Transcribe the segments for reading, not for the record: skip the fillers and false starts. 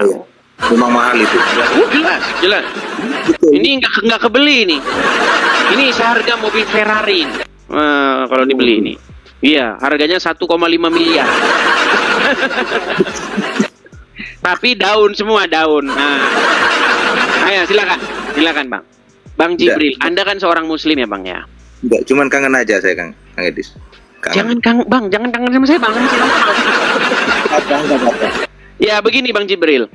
Iya. Memang mahal itu. Jelas, jelas. Betul. Ini nggak kebeli ini. Ini seharga mobil Ferrari. Kalau dibeli ini. Iya, harganya 1,5 miliar. Tapi daun semua, daun. Nah. Ayo, silakan Bang. Bang Jibril, Anda kan seorang muslim ya Bang ya? Enggak, cuman kangen aja saya Kang Edis. Kangen. Jangan kangen sama saya Bang. Ya begini Bang Jibril.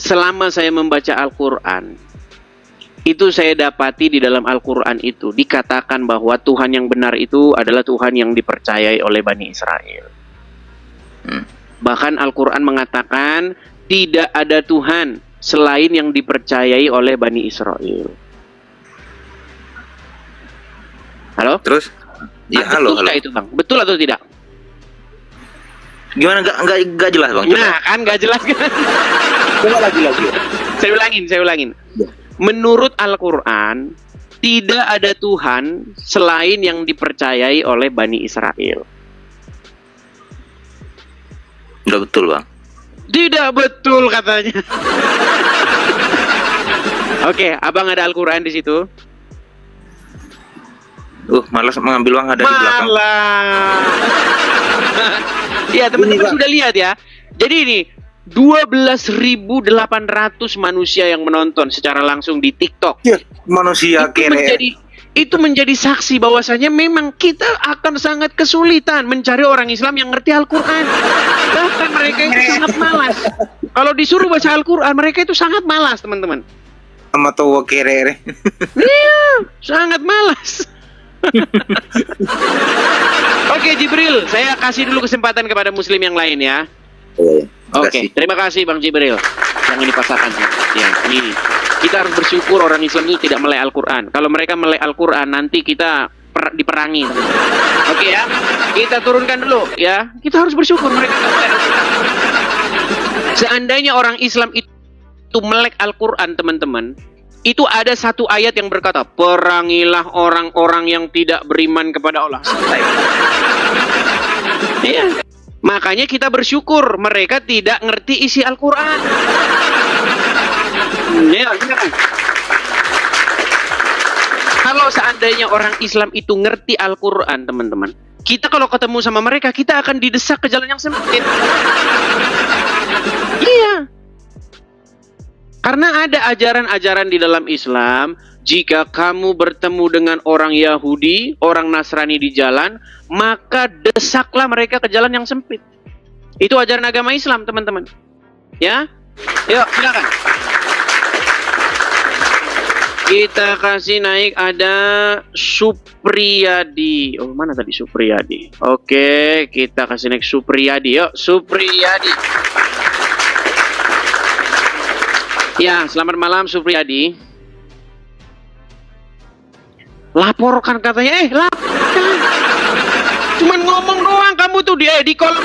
Selama saya membaca Al-Quran, itu saya dapati di dalam Al-Quran itu dikatakan bahwa Tuhan yang benar itu adalah Tuhan yang dipercayai oleh Bani Israel. Bahkan Al-Quran mengatakan tidak ada Tuhan selain yang dipercayai oleh Bani Israel. Halo? Terus? Ya, halo. Itu Bang? Betul atau tidak? Gimana enggak jelas Bang? Coba. Nah, kan enggak jelas kan? Coba lagi. Saya ulangin. Ya. Menurut Al-Quran, tidak ada Tuhan selain yang dipercayai oleh Bani Israel. Enggak betul Bang. Tidak betul katanya. Oke, Abang ada Al-Quran di situ? Malas mengambil uang ada di belakang. Ya, teman-teman sudah lihat ya. Jadi ini 12.800 manusia yang menonton secara langsung di TikTok. Ya, manusia kere. Itu menjadi saksi bahwasanya memang kita akan sangat kesulitan mencari orang Islam yang ngerti Al-Quran. Bahkan mereka itu sangat malas. Kalau disuruh baca Al-Quran, mereka itu sangat malas, teman-teman. Sama tua kere. Iya, sangat malas. Oke, Jibril, saya kasih dulu kesempatan kepada muslim yang lain ya. Oke, terima kasih Bang Jibril. Yang ini pasangan ya. Ini kita harus bersyukur orang Islam itu tidak melek Al-Quran. Kalau mereka melek Al-Quran, nanti kita diperangi. Oke ya, kita turunkan dulu ya. Kita harus bersyukur mereka tidak melek Al-Quran. Seandainya orang Islam itu melek Al-Quran, teman-teman, itu ada satu ayat yang berkata, perangilah orang-orang yang tidak beriman kepada Allah. Selesai. Iya. Makanya kita bersyukur mereka tidak ngerti isi Al-Quran. Ya, silakan. Kalau seandainya orang Islam itu ngerti Al-Quran, teman-teman, kita kalau ketemu sama mereka, kita akan didesak ke jalan yang sempit. Iya. Karena ada ajaran-ajaran di dalam Islam, jika kamu bertemu dengan orang Yahudi, orang Nasrani di jalan, maka desaklah mereka ke jalan yang sempit. Itu ajaran agama Islam, teman-teman. Ya? Yuk, silakan. Kita kasih naik ada Supriyadi. Oh, mana tadi Supriyadi? Oke, kita kasih naik Supriyadi. Yuk, Supriyadi. Ya, selamat malam Supriyadi. Laporkan katanya, laporkan. Cuman ngomong doang kamu tuh di kolom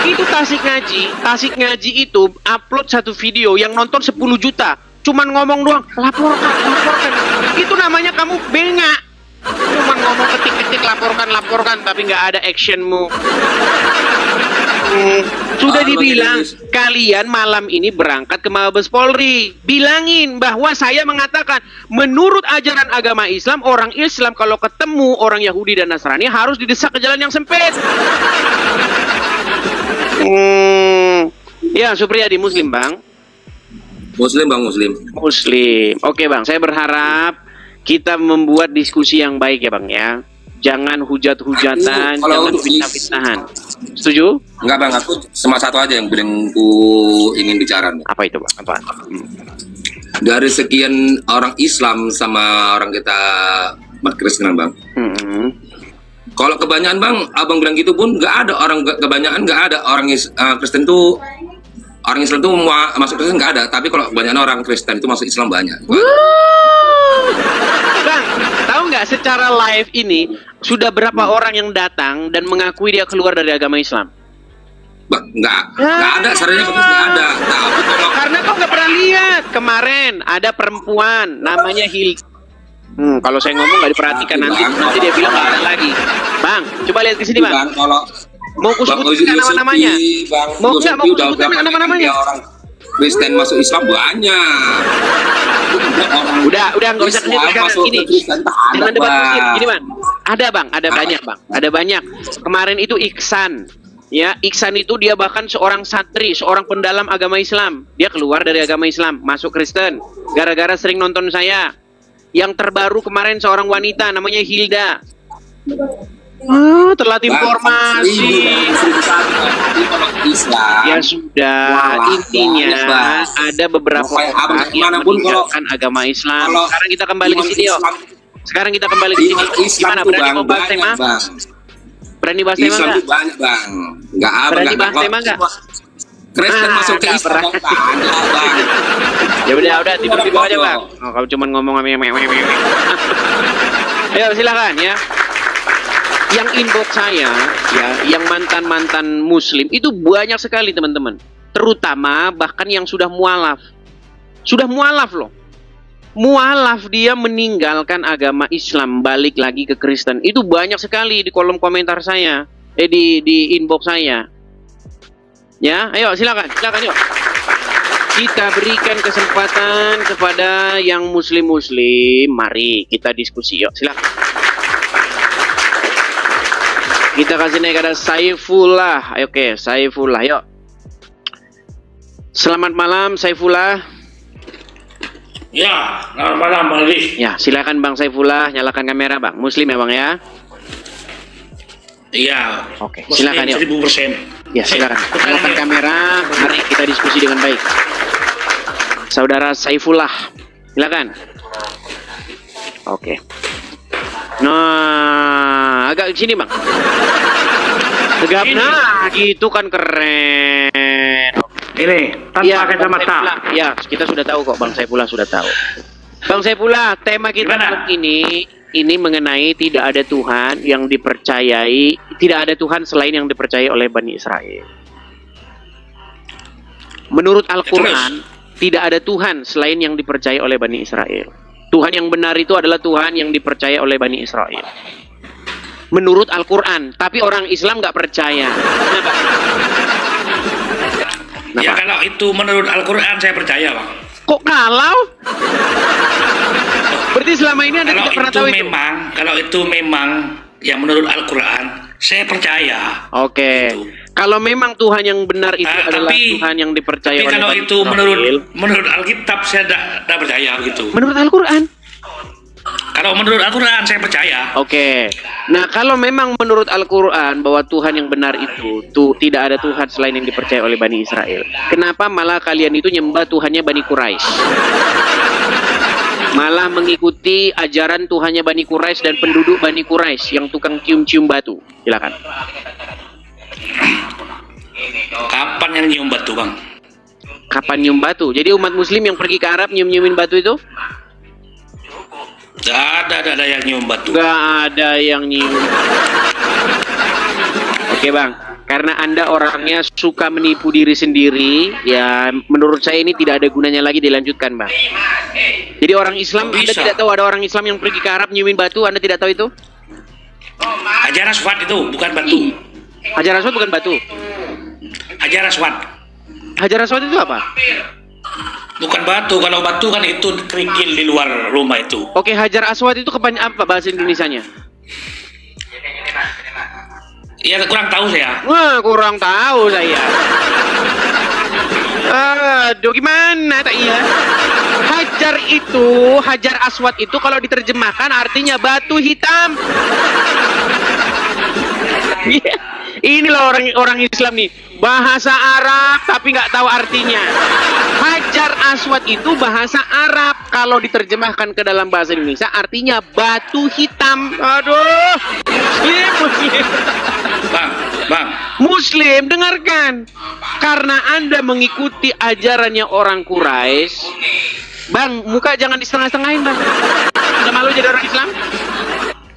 itu Tasik Ngaji itu upload satu video yang nonton 10 juta. Cuman ngomong doang, laporkan. Itu namanya kamu bengak. Cuman ngomong ketik-ketik laporkan, tapi nggak ada actionmu. Sudah dibilang kalian malam ini berangkat ke Mabes Polri, bilangin bahwa saya mengatakan menurut ajaran agama Islam, orang Islam kalau ketemu orang Yahudi dan Nasrani harus didesak ke jalan yang sempit. Ya, Supriyadi muslim Bang. Muslim Bang, muslim. Oke Bang, saya berharap kita membuat diskusi yang baik ya Bang ya. Jangan hujat-hujatan, jangan fitnah-fitnahan. Setuju? Enggak Bang, aku cuma satu aja yang ku ingin bicara. Apa itu Bang? Apa? Dari sekian orang Islam sama orang kita umat Kristen Bang. Kalau kebanyakan Bang, abang bilang gitu pun nggak ada orang, kebanyakan nggak ada orang Kristen tuh, orang Islam tuh masuk Kristen nggak ada. Tapi kalau kebanyakan orang Kristen itu masuk Islam banyak. Bang, tahu nggak secara live ini sudah berapa orang yang datang dan mengakui dia keluar dari agama Islam? Nggak ada, sarannya nggak ada. Karena kau nggak pernah lihat. Kemarin ada perempuan namanya Hil. Kalau saya ngomong nggak diperhatikan nanti dia bilang nggak ada lagi. Bang, coba lihat ke sini Bang. Mau kusebutkan nama-namanya? Mau nggak mau kusebutkan nama-namanya? Orang Kristen masuk Islam banyak. Udah nggak usah ini. Jangan debat kusir. Gini bang, ada banyak bang, ada banyak. Kemarin itu Iksan. Ya, Iksan itu dia bahkan seorang santri, seorang pendalam agama Islam. Dia keluar dari agama Islam, masuk Kristen. Gara-gara sering nonton saya. Yang terbaru kemarin seorang wanita, namanya Hilda. Telat informasi. Ya sudah, intinya ada beberapa orang yang meninggalkan agama Islam. Sekarang kita kembali ke sini, yuk. Sekarang kita kembali ke sini. Gimana, berani mau bahas tema? Berani bahas tema nggak? Banyak bang, nggak apa. Berani bahas tema nggak? Kristen masuk ke Islam bang. Ya udah tiba-tiba aja bang. Oh, kalau cuma ngomong ayo silakan ya. Yang inbox saya ya, yang mantan Muslim itu banyak sekali teman-teman. Terutama bahkan yang sudah mualaf. Sudah mualaf loh. Mualaf dia meninggalkan agama Islam, balik lagi ke Kristen. Itu banyak sekali di kolom komentar saya, di inbox saya. Ya, ayo silakan yuk. Kita berikan kesempatan kepada yang muslim. Mari kita diskusi yuk, silakan. Kita kasih naik ada Saifullah. Oke, Saifullah yuk. Selamat malam Saifullah. Ya, selamat malam Bang Edi. Ya, silakan Bang Saifullah, nyalakan kamera Bang. Muslim ya Bang ya? Iya. Oke, silakan yuk. 1000%. Ya, silakan. Nyalakan kamera, mari kita diskusi dengan baik. Saudara Saifullah, silakan. Oke. Nah, agak sini Bang. Tegap, nah, gitu kan keren. Ini tanpa kacamata. Ya, kita sudah tahu kok, Bang Saifullah sudah tahu. Bang Saifullah, tema kita malam ini mengenai tidak ada Tuhan yang dipercayai, tidak ada Tuhan selain yang dipercayai oleh Bani Israel. Menurut Al-Quran, tidak ada Tuhan selain yang dipercayai oleh Bani Israel. Tuhan yang benar itu adalah Tuhan yang dipercayai oleh Bani Israel. Menurut Al-Quran, tapi orang Islam nggak percaya. Kenapa? Ya kalau itu menurut Al-Quran saya percaya Bang. Kok kalau? Berarti selama ini Anda tidak pernah tahu itu? Kalau itu memang yang menurut Al-Quran, saya percaya. Oke. Gitu. Kalau memang Tuhan yang benar itu adalah Tuhan yang dipercaya oleh kalau Bani itu Israel, menurut Alkitab saya tidak percaya begitu. Menurut Al-Quran? Kalau menurut Al-Quran saya percaya. Oke. Nah, kalau memang menurut Al-Quran bahwa Tuhan yang benar itu tidak ada Tuhan selain yang dipercaya oleh Bani Israel, kenapa malah kalian itu nyembah Tuhannya Bani Quraisy? Malah mengikuti ajaran Tuhannya Bani Quraisy dan penduduk Bani Quraisy yang tukang cium-cium batu. Silakan. Kapan yang nyium batu Bang? Kapan nyium batu? Jadi umat Muslim yang pergi ke Arab nyium-nyiumin batu itu? Gak ada yang nyium batu. Gak ada yang nyium. Oke Bang, karena Anda orangnya suka menipu diri sendiri, ya menurut saya ini tidak ada gunanya lagi dilanjutkan Bang. Jadi orang Islam, Anda tidak tahu ada orang Islam yang pergi ke Arab nyiumin batu, Anda tidak tahu itu? Hajar Aswad itu bukan batu. Hajar Aswad bukan batu. Hajar Aswad. Hajar Aswad itu apa? Bukan batu, kalau batu kan itu kerikil di luar rumah itu. Oke, Hajar Aswad itu kepanjangan apa bahasa Indonesianya? Ya kurang tahu saya. Wah, kurang tahu saya. Aduh, gimana tak iya? Hajar Aswad itu kalau diterjemahkan artinya batu hitam. Inilah orang Islam nih, bahasa Arab tapi nggak tahu artinya. Hajar Aswad itu bahasa Arab, kalau diterjemahkan ke dalam bahasa Indonesia artinya batu hitam. Aduh, Muslim. Bang. Muslim, dengarkan. Karena Anda mengikuti ajarannya orang Quraisy, Bang, muka jangan disetengah-setengahin, Bang. Sudah malu jadi orang Islam?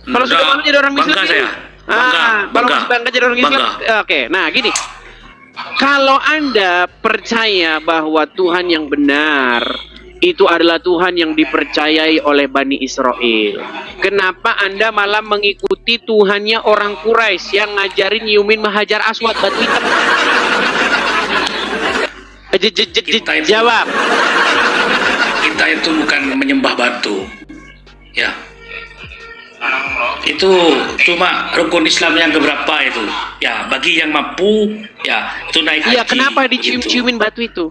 Kalau sudah malu jadi orang Islam, saya. Kalau masih bangga jadi orang Islam, oke. Nah, gini. Kalau Anda percaya bahwa Tuhan yang benar itu adalah Tuhan yang dipercayai oleh Bani Israel. Kenapa Anda malah mengikuti Tuhannya orang Quraisy yang ngajarin nyiumin Hajar Aswad, batu hitam? Jawab. Kita itu bukan menyembah batu. Ya. Itu cuma rukun Islam yang keberapa itu. Ya, bagi yang mampu, ya, itu naik haji. Iya, kenapa begitu. dicium-ciumin batu itu?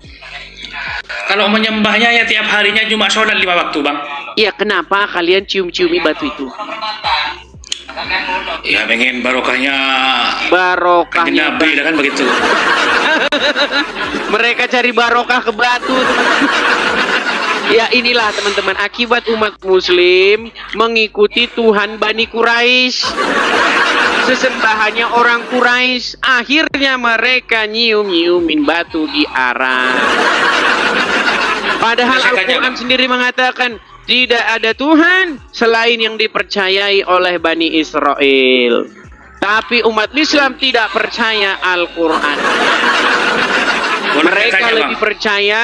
Kalau menyembahnya ya tiap harinya cuma sholat 5 waktu, Bang. Iya, kenapa kalian cium-ciumi batu itu? Ya, pengen barokahnya Barokahnya Nabi, kan begitu. mereka cari barokah ke batu. Ya, inilah teman-teman akibat umat muslim mengikuti Tuhan Bani Quraisy. Sesembahannya orang Quraisy, akhirnya mereka nyium-nyiumin batu di Arab. Padahal Al-Quran sendiri mengatakan tidak ada Tuhan selain yang dipercayai oleh Bani Israel. Tapi umat Islam tidak percaya Al-Quran. Mereka lebih percaya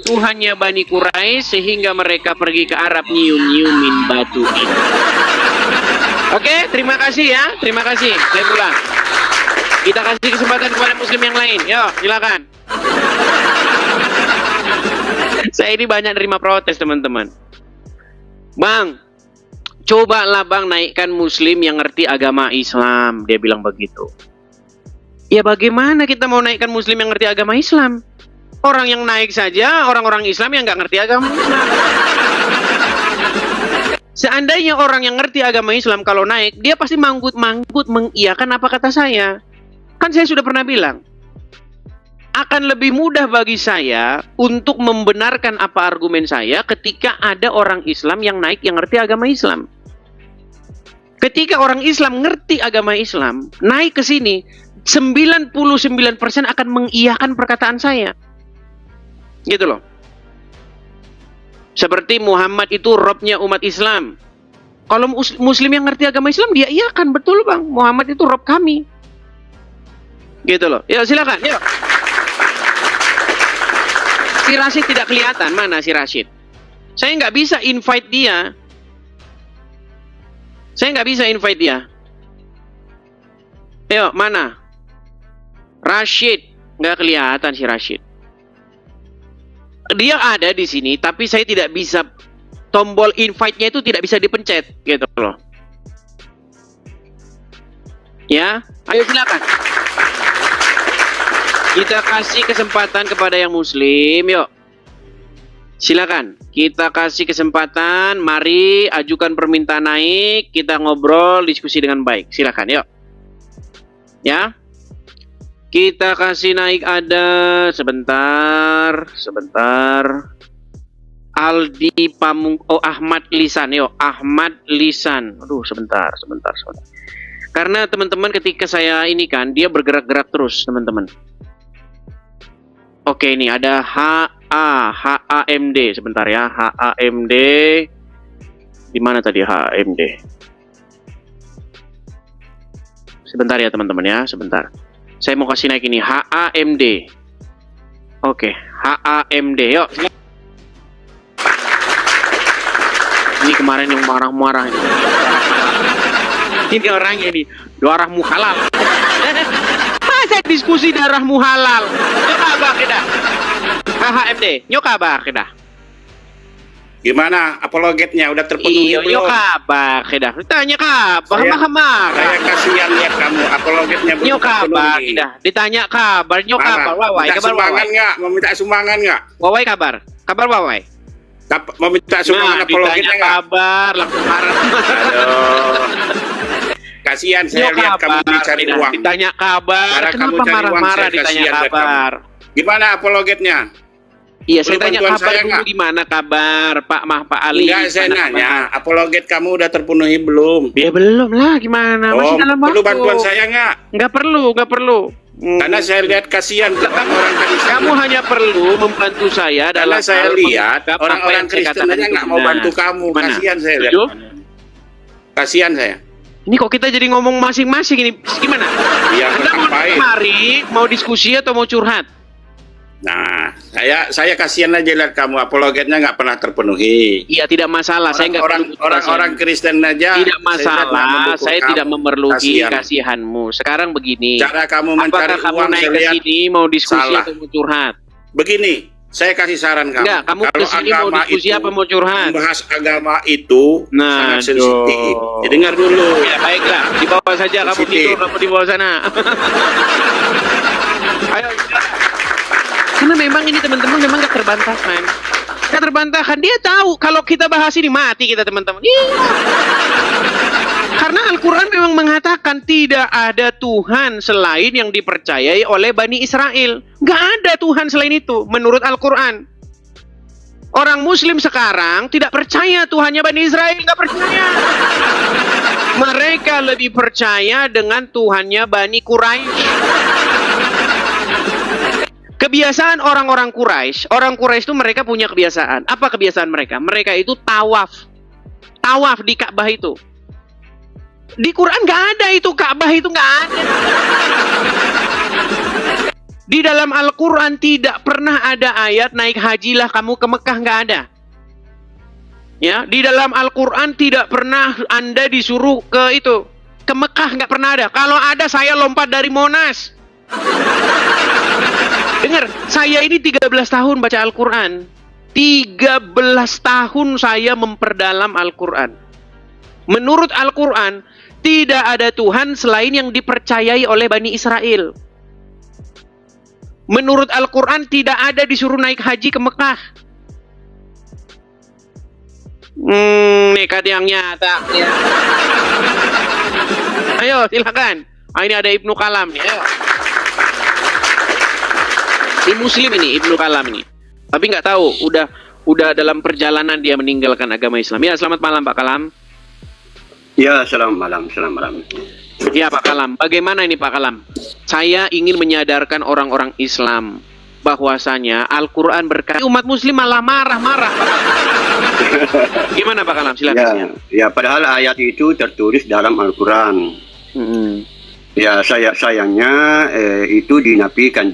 Tuhannya Bani Quraisy sehingga mereka pergi ke Arab nyium-nyiumin batu itu. Oke, terima kasih ya. Terima kasih. Saya pulang. Kita kasih kesempatan kepada muslim yang lain. Yo, silakan. Saya ini banyak nerima protes, teman-teman. Bang, cobalah bang naikkan muslim yang ngerti agama Islam. Dia bilang begitu. Ya bagaimana kita mau naikkan muslim yang ngerti agama Islam? Orang yang naik saja orang-orang Islam yang nggak ngerti agama Islam. Seandainya orang yang ngerti agama Islam kalau naik, dia pasti manggut-manggut mengiyakan apa kata saya. Kan saya sudah pernah bilang, akan lebih mudah bagi saya untuk membenarkan apa argumen saya ketika ada orang Islam yang naik yang ngerti agama Islam. Ketika orang Islam ngerti agama Islam, naik ke sini, 99% akan mengiyakan perkataan saya. Gitu loh. Seperti Muhammad itu Robnya umat Islam. Kalau muslim yang ngerti agama Islam, dia iyakan. Betul bang, Muhammad itu Rob kami. Gitu loh. Ya silakan, yuk. Si Rashid tidak kelihatan. Mana si Rashid? Saya nggak bisa invite dia. Ayo, mana? Rashid. Nggak kelihatan si Rashid. Dia ada di sini, tapi saya tidak bisa, tombol invite-nya itu tidak bisa dipencet, gitu loh. Ya, ayo silakan. Kita kasih kesempatan kepada yang muslim, yuk. Silakan, kita kasih kesempatan, mari ajukan permintaan naik, kita ngobrol, diskusi dengan baik. Silakan, yuk. Ya. Kita kasih naik ada sebentar. Aldi Ahmad Lisan, yuk. Ahmad Lisan. Aduh, sebentar. Karena teman-teman ketika saya ini kan, dia bergerak-gerak terus, teman-teman. Oke, ini ada HAMD, sebentar ya. HAMD. Di mana tadi HAMD? Sebentar ya, teman-teman ya, sebentar. Saya mau kasih naik ini HAMD. Oke, HAMD. Yuk. Ini kemarin yang marah-marah ini. Ini orangnya nih, darahmu halal. Masa diskusi darahmu halal? Nyokabah kita. HAMD, nyokabah kita. Gimana apologetnya udah terpenuhi Iyo, belum? nyokabah kita. Ditanya kabar, mahkamah. Saya kasihan lihat kamu apologetnya belum Nyokabah terpenuhi. kita. Ditanya kabar, nyokabah. Wawai, Minta kabar sumbangan wawai. nggak? Mau minta sumbangan nggak? Wawai kabar. Kabar wawai. Mau minta sumbangan apologetnya ditanya nggak? kabar, langsung marah. Aduh. Kasihan saya lihat kamu dicari tidak. uang. Ditanya kabar, Karena kamu kenapa cari uang, marah-marah saya ditanya kasihan lihat kabar? Gimana apologetnya? Iya, saya Belum tanya bantuan kabar saya dulu nggak? gimana kabar Pak Ali? Enggak, saya Gimana nanya, kabar? apologet kamu udah terpenuhi belum? Ya belum lah, gimana? Masih dalam waktu. perlu bantuan saya nggak? Nggak perlu. Karena saya lihat kasihan orang Kristen. Kamu hanya perlu membantu saya dalam Karena saya hal lihat mengungkap apa orang-orang yang saya Kristen katakan aja itu nggak mau benar. bantu kamu. Mana? Kasihan saya lihat. Setuju? Kasihan saya. Ini kok kita jadi ngomong masing-masing ini? Gimana? Iya, Anda mau baik. mari, mau diskusi atau mau curhat? Nah, saya kasihan aja lihat kamu apologetnya nggak pernah terpenuhi. Iya, tidak masalah. Saya nggak perlu Orang Kristen aja tidak masalah. Saya tidak memerluki Kasihan. kasihanmu. Sekarang begini. Cara kamu Apakah mencari kamu uang naik saya ke lihat sini mau diskusi salah. atau mau curhat? Begini, saya kasih saran kamu. Enggak, kamu Kalau ke sini mau agama diskusi itu, apa mau curhat? membahas agama itu Nah, sangat sensitif. Ya, dengar dulu. Ya, baiklah. Di bawah saja kamu Sensitif. tidur, kamu di bawah sana. Ayo. Karena memang ini teman-teman memang gak terbantahkan. Gak terbantahkan. Dia tahu kalau kita bahas ini mati kita teman-teman. Iya. Karena Al-Quran memang mengatakan tidak ada Tuhan selain yang dipercayai oleh Bani Israel. Gak ada Tuhan selain itu menurut Al-Quran. Orang Muslim sekarang tidak percaya Tuhannya Bani Israel. Gak percaya. Mereka lebih percaya dengan Tuhannya Bani Quraisy. Kebiasaan orang-orang Quraisy, orang Quraisy itu mereka punya kebiasaan. Apa kebiasaan mereka? Mereka itu tawaf. Tawaf di Ka'bah itu. Di Quran nggak ada itu, Ka'bah itu nggak ada. Di dalam Al-Quran tidak pernah ada ayat naik hajilah kamu ke Mekah, nggak ada. Ya, di dalam Al-Quran tidak pernah Anda disuruh ke itu, ke Mekah, nggak pernah ada. Kalau ada saya lompat dari Monas. Dengar, saya ini 13 tahun baca Al-Quran. 13 tahun saya memperdalam Al-Quran. Menurut Al-Quran, tidak ada Tuhan selain yang dipercayai oleh Bani Israel. Menurut Al-Quran, tidak ada disuruh naik haji ke Mekah. Nekat yang nyata. Ya. Ayo, silakan. Ini ada Ibnu Kalam nih. Ayo. Ini Muslim ini, Ibnu Kalam ini. Tapi nggak tahu, udah dalam perjalanan dia meninggalkan agama Islam. Ya, selamat malam Pak Kalam. Ya, selamat malam, selamat malam. Ya Pak Kalam, bagaimana ini Pak Kalam? Saya ingin menyadarkan orang-orang Islam bahwasanya Al-Quran berkata umat Muslim malah marah-marah. Gimana Pak Kalam? Silakan. Ya, padahal ayat itu tertulis dalam Al-Quran. Ya, sayangnya itu dinafikan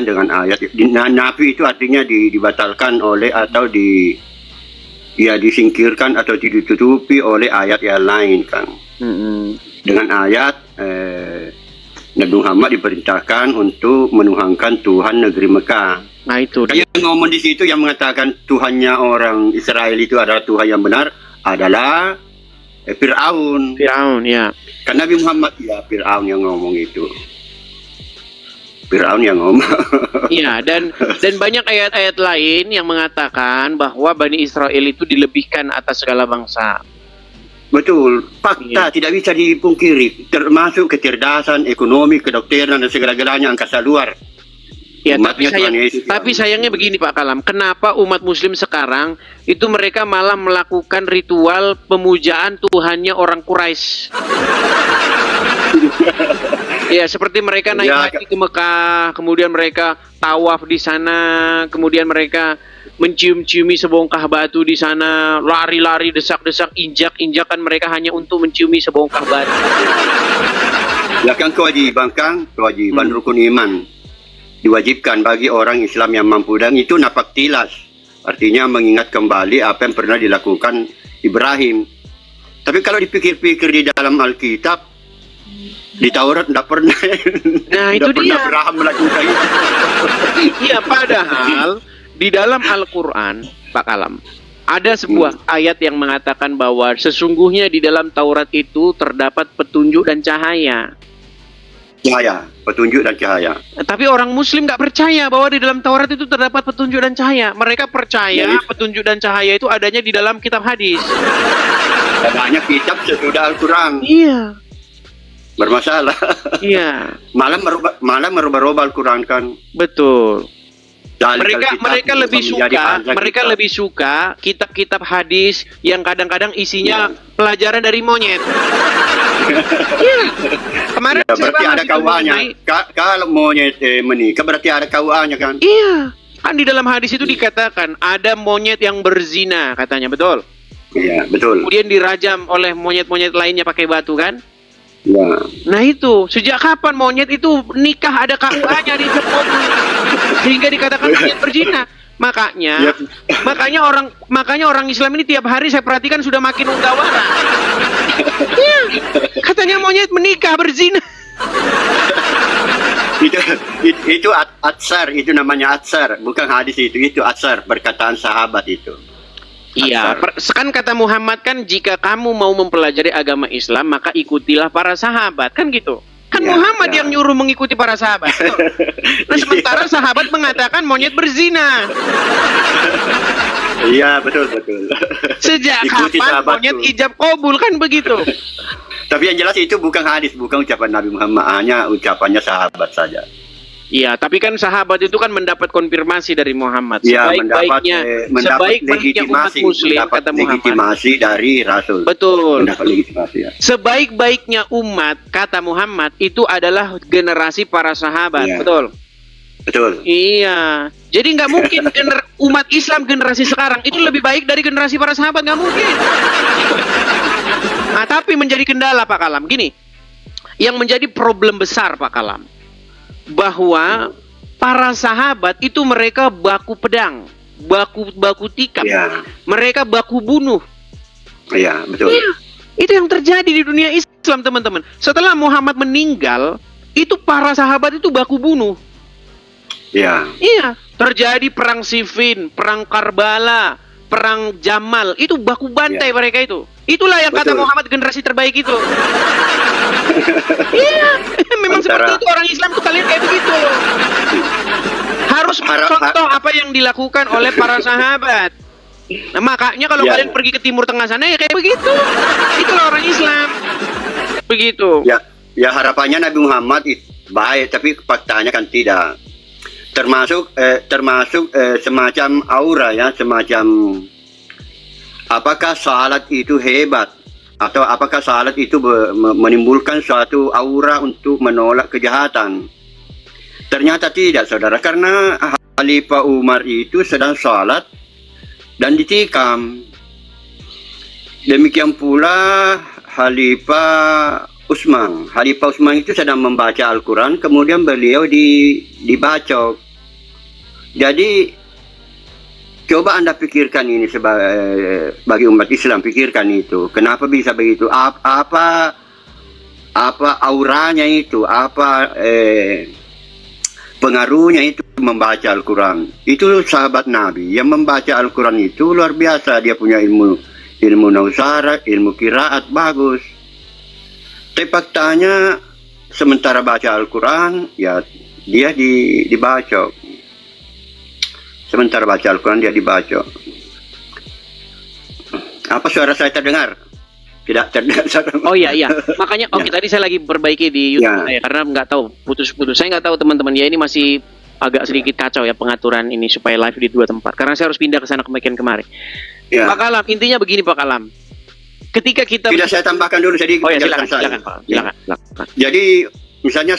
dengan ayat. Nafi itu artinya dibatalkan oleh atau disingkirkan atau ditutupi oleh ayat yang lain kan. Dengan ayat Nabi Muhammad diperintahkan untuk menuhankan Tuhan negeri Mekah. Nah itu. Yang ngomong di situ yang mengatakan Tuhannya orang Israel itu adalah Tuhan yang benar adalah Fir'aun. Fir'aun, ya. Karena Nabi Muhammad, ya Fir'aun yang ngomong itu. Fir'aun yang ngomong. Iya, dan banyak ayat-ayat lain yang mengatakan bahwa Bani Israel itu dilebihkan atas segala bangsa. Betul, fakta tidak bisa dipungkiri, termasuk kecerdasan, ekonomi, kedokteran, dan segala-galanya angkasa luar. Ya, tapi sayangnya begini Pak Kalam, kenapa umat Muslim sekarang itu mereka malah melakukan ritual pemujaan Tuhannya orang Quraisy? Ya, seperti mereka naik haji ke Mekah, kemudian mereka tawaf di sana, kemudian mereka mencium-ciumi sebongkah batu di sana, lari-lari, desak-desak, injak-injakan mereka hanya untuk menciumi sebongkah batu. Ya kan kewajiban rukun iman. Diwajibkan bagi orang Islam yang mampu, dan itu napak tilas, artinya mengingat kembali apa yang pernah dilakukan Ibrahim. Tapi kalau dipikir-pikir di dalam Alkitab, di Taurat tidak pernah. Nah itu dia. Abraham melakukan itu. Iya, padahal di dalam Al-Quran Pak Kalam ada sebuah ayat yang mengatakan bahwa sesungguhnya di dalam Taurat itu terdapat petunjuk dan cahaya. Cahaya, petunjuk dan cahaya. Tapi orang Muslim nggak percaya bahwa di dalam Taurat itu terdapat petunjuk dan cahaya. Mereka percaya petunjuk dan cahaya itu adanya di dalam kitab hadis. Banyak kitab sesudah Al-Quran. Iya. Bermasalah. Iya. Malah merubah Al-Quran kan. Betul. Mereka lebih suka kitab-kitab hadis yang kadang-kadang isinya pelajaran dari monyet. Iya. Kemarin berarti ada KUA-nya. Kalau monyet menikah berarti ada KUA-nya kan? Iya. Kan di dalam hadis itu dikatakan ada monyet yang berzina katanya, betul? Iya, betul. Kemudian dirajam oleh monyet-monyet lainnya pakai batu kan? Ya. Nah itu, sejak kapan monyet itu nikah ada KUA-nya di Jepang? sehingga dikatakan monyet berzina. Makanya, makanya orang Islam ini tiap hari saya perhatikan sudah makin unggawara. Iya, katanya monyet menikah berzina. itu atsar, itu namanya atsar, bukan hadis itu atsar, perkataan sahabat itu. Iya, kan kata Muhammad kan jika kamu mau mempelajari agama Islam maka ikutilah para sahabat, kan gitu. Kan Ya, Muhammad ya. yang nyuruh mengikuti para sahabat. Nah, sementara sahabat mengatakan monyet berzina. Iya, betul. Sejak Ikuti kapan sahabatku. monyet ijab kabul, kan begitu? Tapi yang jelas itu bukan hadis, bukan ucapan Nabi Muhammad, hanya ucapannya sahabat saja. Iya, tapi kan sahabat itu kan mendapat konfirmasi dari Muhammad. Ya, Sebaik-baiknya mendapat umat legitimasi, muslim, mendapat kata Muhammad. legitimasi dari Rasul. Betul. Mendapat legitimasi, ya. Sebaik-baiknya umat, kata Muhammad, itu adalah generasi para sahabat. Iya. Betul. Betul. Iya. Jadi nggak mungkin umat Islam generasi sekarang itu lebih baik dari generasi para sahabat, nggak mungkin. Nah, tapi menjadi kendala Pak Kalam. Gini, yang menjadi problem besar Pak Kalam, bahwa para sahabat itu mereka baku pedang, baku tikam, Ya. mereka baku bunuh. Iya, betul. Iya, itu yang terjadi di dunia Islam, teman-teman. Setelah Muhammad meninggal, itu para sahabat itu baku bunuh. Iya. Iya, terjadi perang Siffin, perang Karbala, perang Jamal, itu baku bantai mereka itu. Itulah yang kata Betul. Muhammad generasi terbaik itu. Iya, memang seperti itu orang Islam tuh, kalian kayak begitu. Harus contoh apa yang dilakukan oleh para sahabat. Nah, makanya kalau Ya. kalian pergi ke Timur Tengah sana ya kayak begitu. Itulah orang Islam. Begitu. Ya harapannya Nabi Muhammad baik, tapi faktanya kan tidak. Termasuk semacam aura, ya, semacam apakah salat itu hebat atau apakah salat itu menimbulkan suatu aura untuk menolak kejahatan. Ternyata tidak, saudara, karena Khalifah Umar itu sedang salat dan ditikam. Demikian pula Khalifah Utsman. Khalifah Utsman itu sedang membaca Al-Quran, kemudian beliau dibacok. Jadi coba Anda pikirkan ini bagi umat Islam, pikirkan itu. Kenapa bisa begitu? Apa auranya itu? Apa pengaruhnya itu membaca Al-Quran? Itu sahabat Nabi yang membaca Al-Quran itu luar biasa. Dia punya ilmu nausara, ilmu qiraat bagus. Tapi faktanya sementara baca Al-Quran, ya dia dibacok. Sementara baca Al-Quran dia dibacok. Apa suara saya terdengar? Tidak terdengar. Oh iya. Makanya tadi saya lagi perbaiki di YouTube saya, karena nggak tahu putus-putus. Saya nggak tahu teman-teman ya, ini masih agak sedikit kacau ya pengaturan ini supaya live di 2 tempat. Karena saya harus pindah ke sana kemari. Ya. Pak Kalam, intinya begini Pak Kalam. Ketika kita Tidak, saya tambahkan dulu sedikit. Oh ya, silakan penjelasan saya. Silakan. Jadi misalnya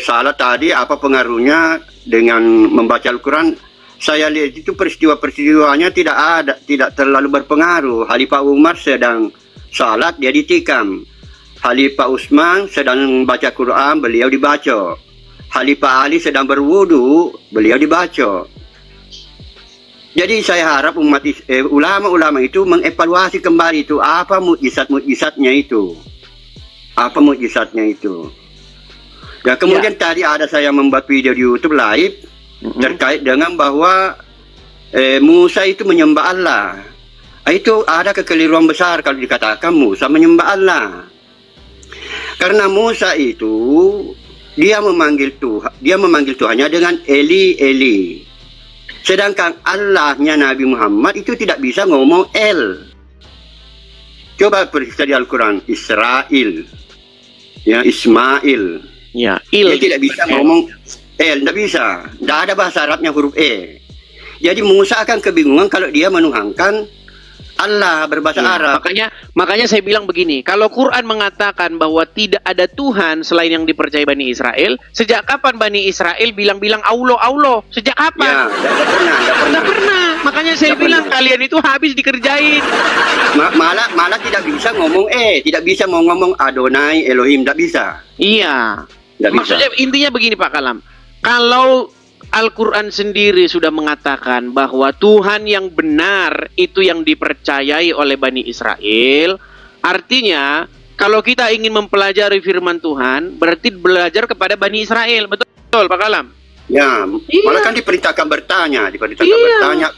salat tadi apa pengaruhnya dengan membaca Al-Quran? Saya lihat itu peristiwanya tidak terlalu berpengaruh. Khalifah Umar sedang salat, dia ditikam. Khalifah Utsman sedang baca Quran, beliau dibacok. Khalifah Ali sedang berwudu, beliau dibacok. Jadi saya harap ulama-ulama itu mengevaluasi kembali itu apa mukjizatnya itu. Apa mukjizatnya itu. Ya, kemudian tadi ada saya membuat video di YouTube live terkait dengan bahwa Musa itu menyembah Allah. Itu ada kekeliruan besar kalau dikatakan Musa menyembah Allah. Karena Musa itu dia memanggil Tuhannya dengan Eli Eli. Sedangkan Allahnya Nabi Muhammad itu tidak bisa ngomong El. Coba periksa di Al-Quran, Israel, ya, Ismail. Ya, Dia tidak bisa ngomong El, tidak bisa. Tidak ada bahasa Arabnya huruf E. Jadi Musa akan kebingungan kalau dia menuhankan Allah berbahasa Arab. Makanya saya bilang begini, kalau Quran mengatakan bahwa tidak ada Tuhan selain yang dipercayai Bani Israel, sejak kapan Bani Israel bilang Allah? Sejak kapan? Ya, tidak pernah. Makanya saya bilang kalian itu habis dikerjain. Malah tidak bisa ngomong tidak bisa mau ngomong Adonai, Elohim, tidak bisa. Iya. Tidak bisa. Maksudnya intinya begini Pak Kalam, kalau Al-Quran sendiri sudah mengatakan bahwa Tuhan yang benar itu yang dipercayai oleh Bani Israel. Artinya, kalau kita ingin mempelajari firman Tuhan, berarti belajar kepada Bani Israel. Betul, Pak Kalam? Ya, Iya. malah kan diperintahkan bertanya, Iya. bertanya.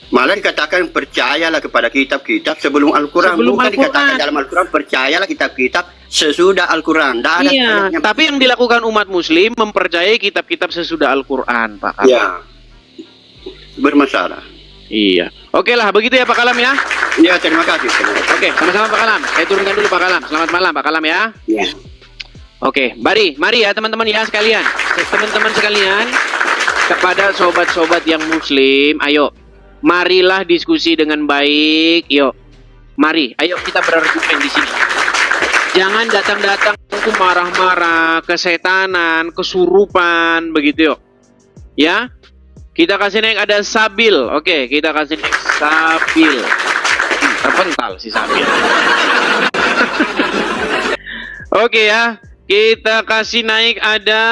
Malah dikatakan percayalah kepada kitab-kitab sebelum Al-Quran. Sebelum Bukan Al-Quran. dikatakan dalam Al-Quran percayalah kitab-kitab sesudah Al-Quran. Tidak ada Iya, ayatnya. tapi yang dilakukan umat muslim mempercayai kitab-kitab sesudah Al-Quran, Pak Kalam. Ya, bermasalah. Iya. Oke lah, begitu ya Pak Kalam ya. Ya, terima kasih. Oke, sama-sama Pak Kalam. Saya turunkan dulu Pak Kalam. Selamat malam Pak Kalam ya. Ya. Oke, mari ya teman-teman ya sekalian. Teman-teman sekalian, kepada sobat-sobat yang muslim, ayo. Marilah diskusi dengan baik. Yuk. Mari, ayo kita berargumen di sini. Jangan datang-datang untuk marah-marah, kesetanan, kesurupan, begitu yuk. Ya. Kita kasih naik ada Sabil. Oke, kita kasih naik Sabil. Terpental si Sabil. Oke ya. Kita kasih naik ada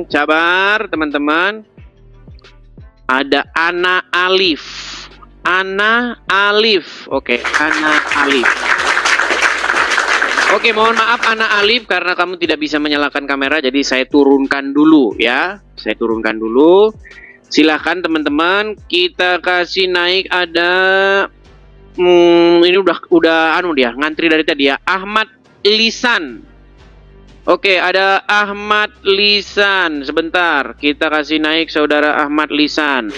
sabar teman-teman. Ada Ana Alif. Ana Alif. Oke, Ana Alif. Oke, mohon maaf Ana Alif karena kamu tidak bisa menyalakan kamera, jadi saya turunkan dulu ya. Saya turunkan dulu. Silahkan teman-teman, kita kasih naik ada ini udah anu dia, ngantri dari tadi ya. Ahmad Lisan. Oke, ada Ahmad Lisan. Sebentar, kita kasih naik saudara Ahmad Lisan.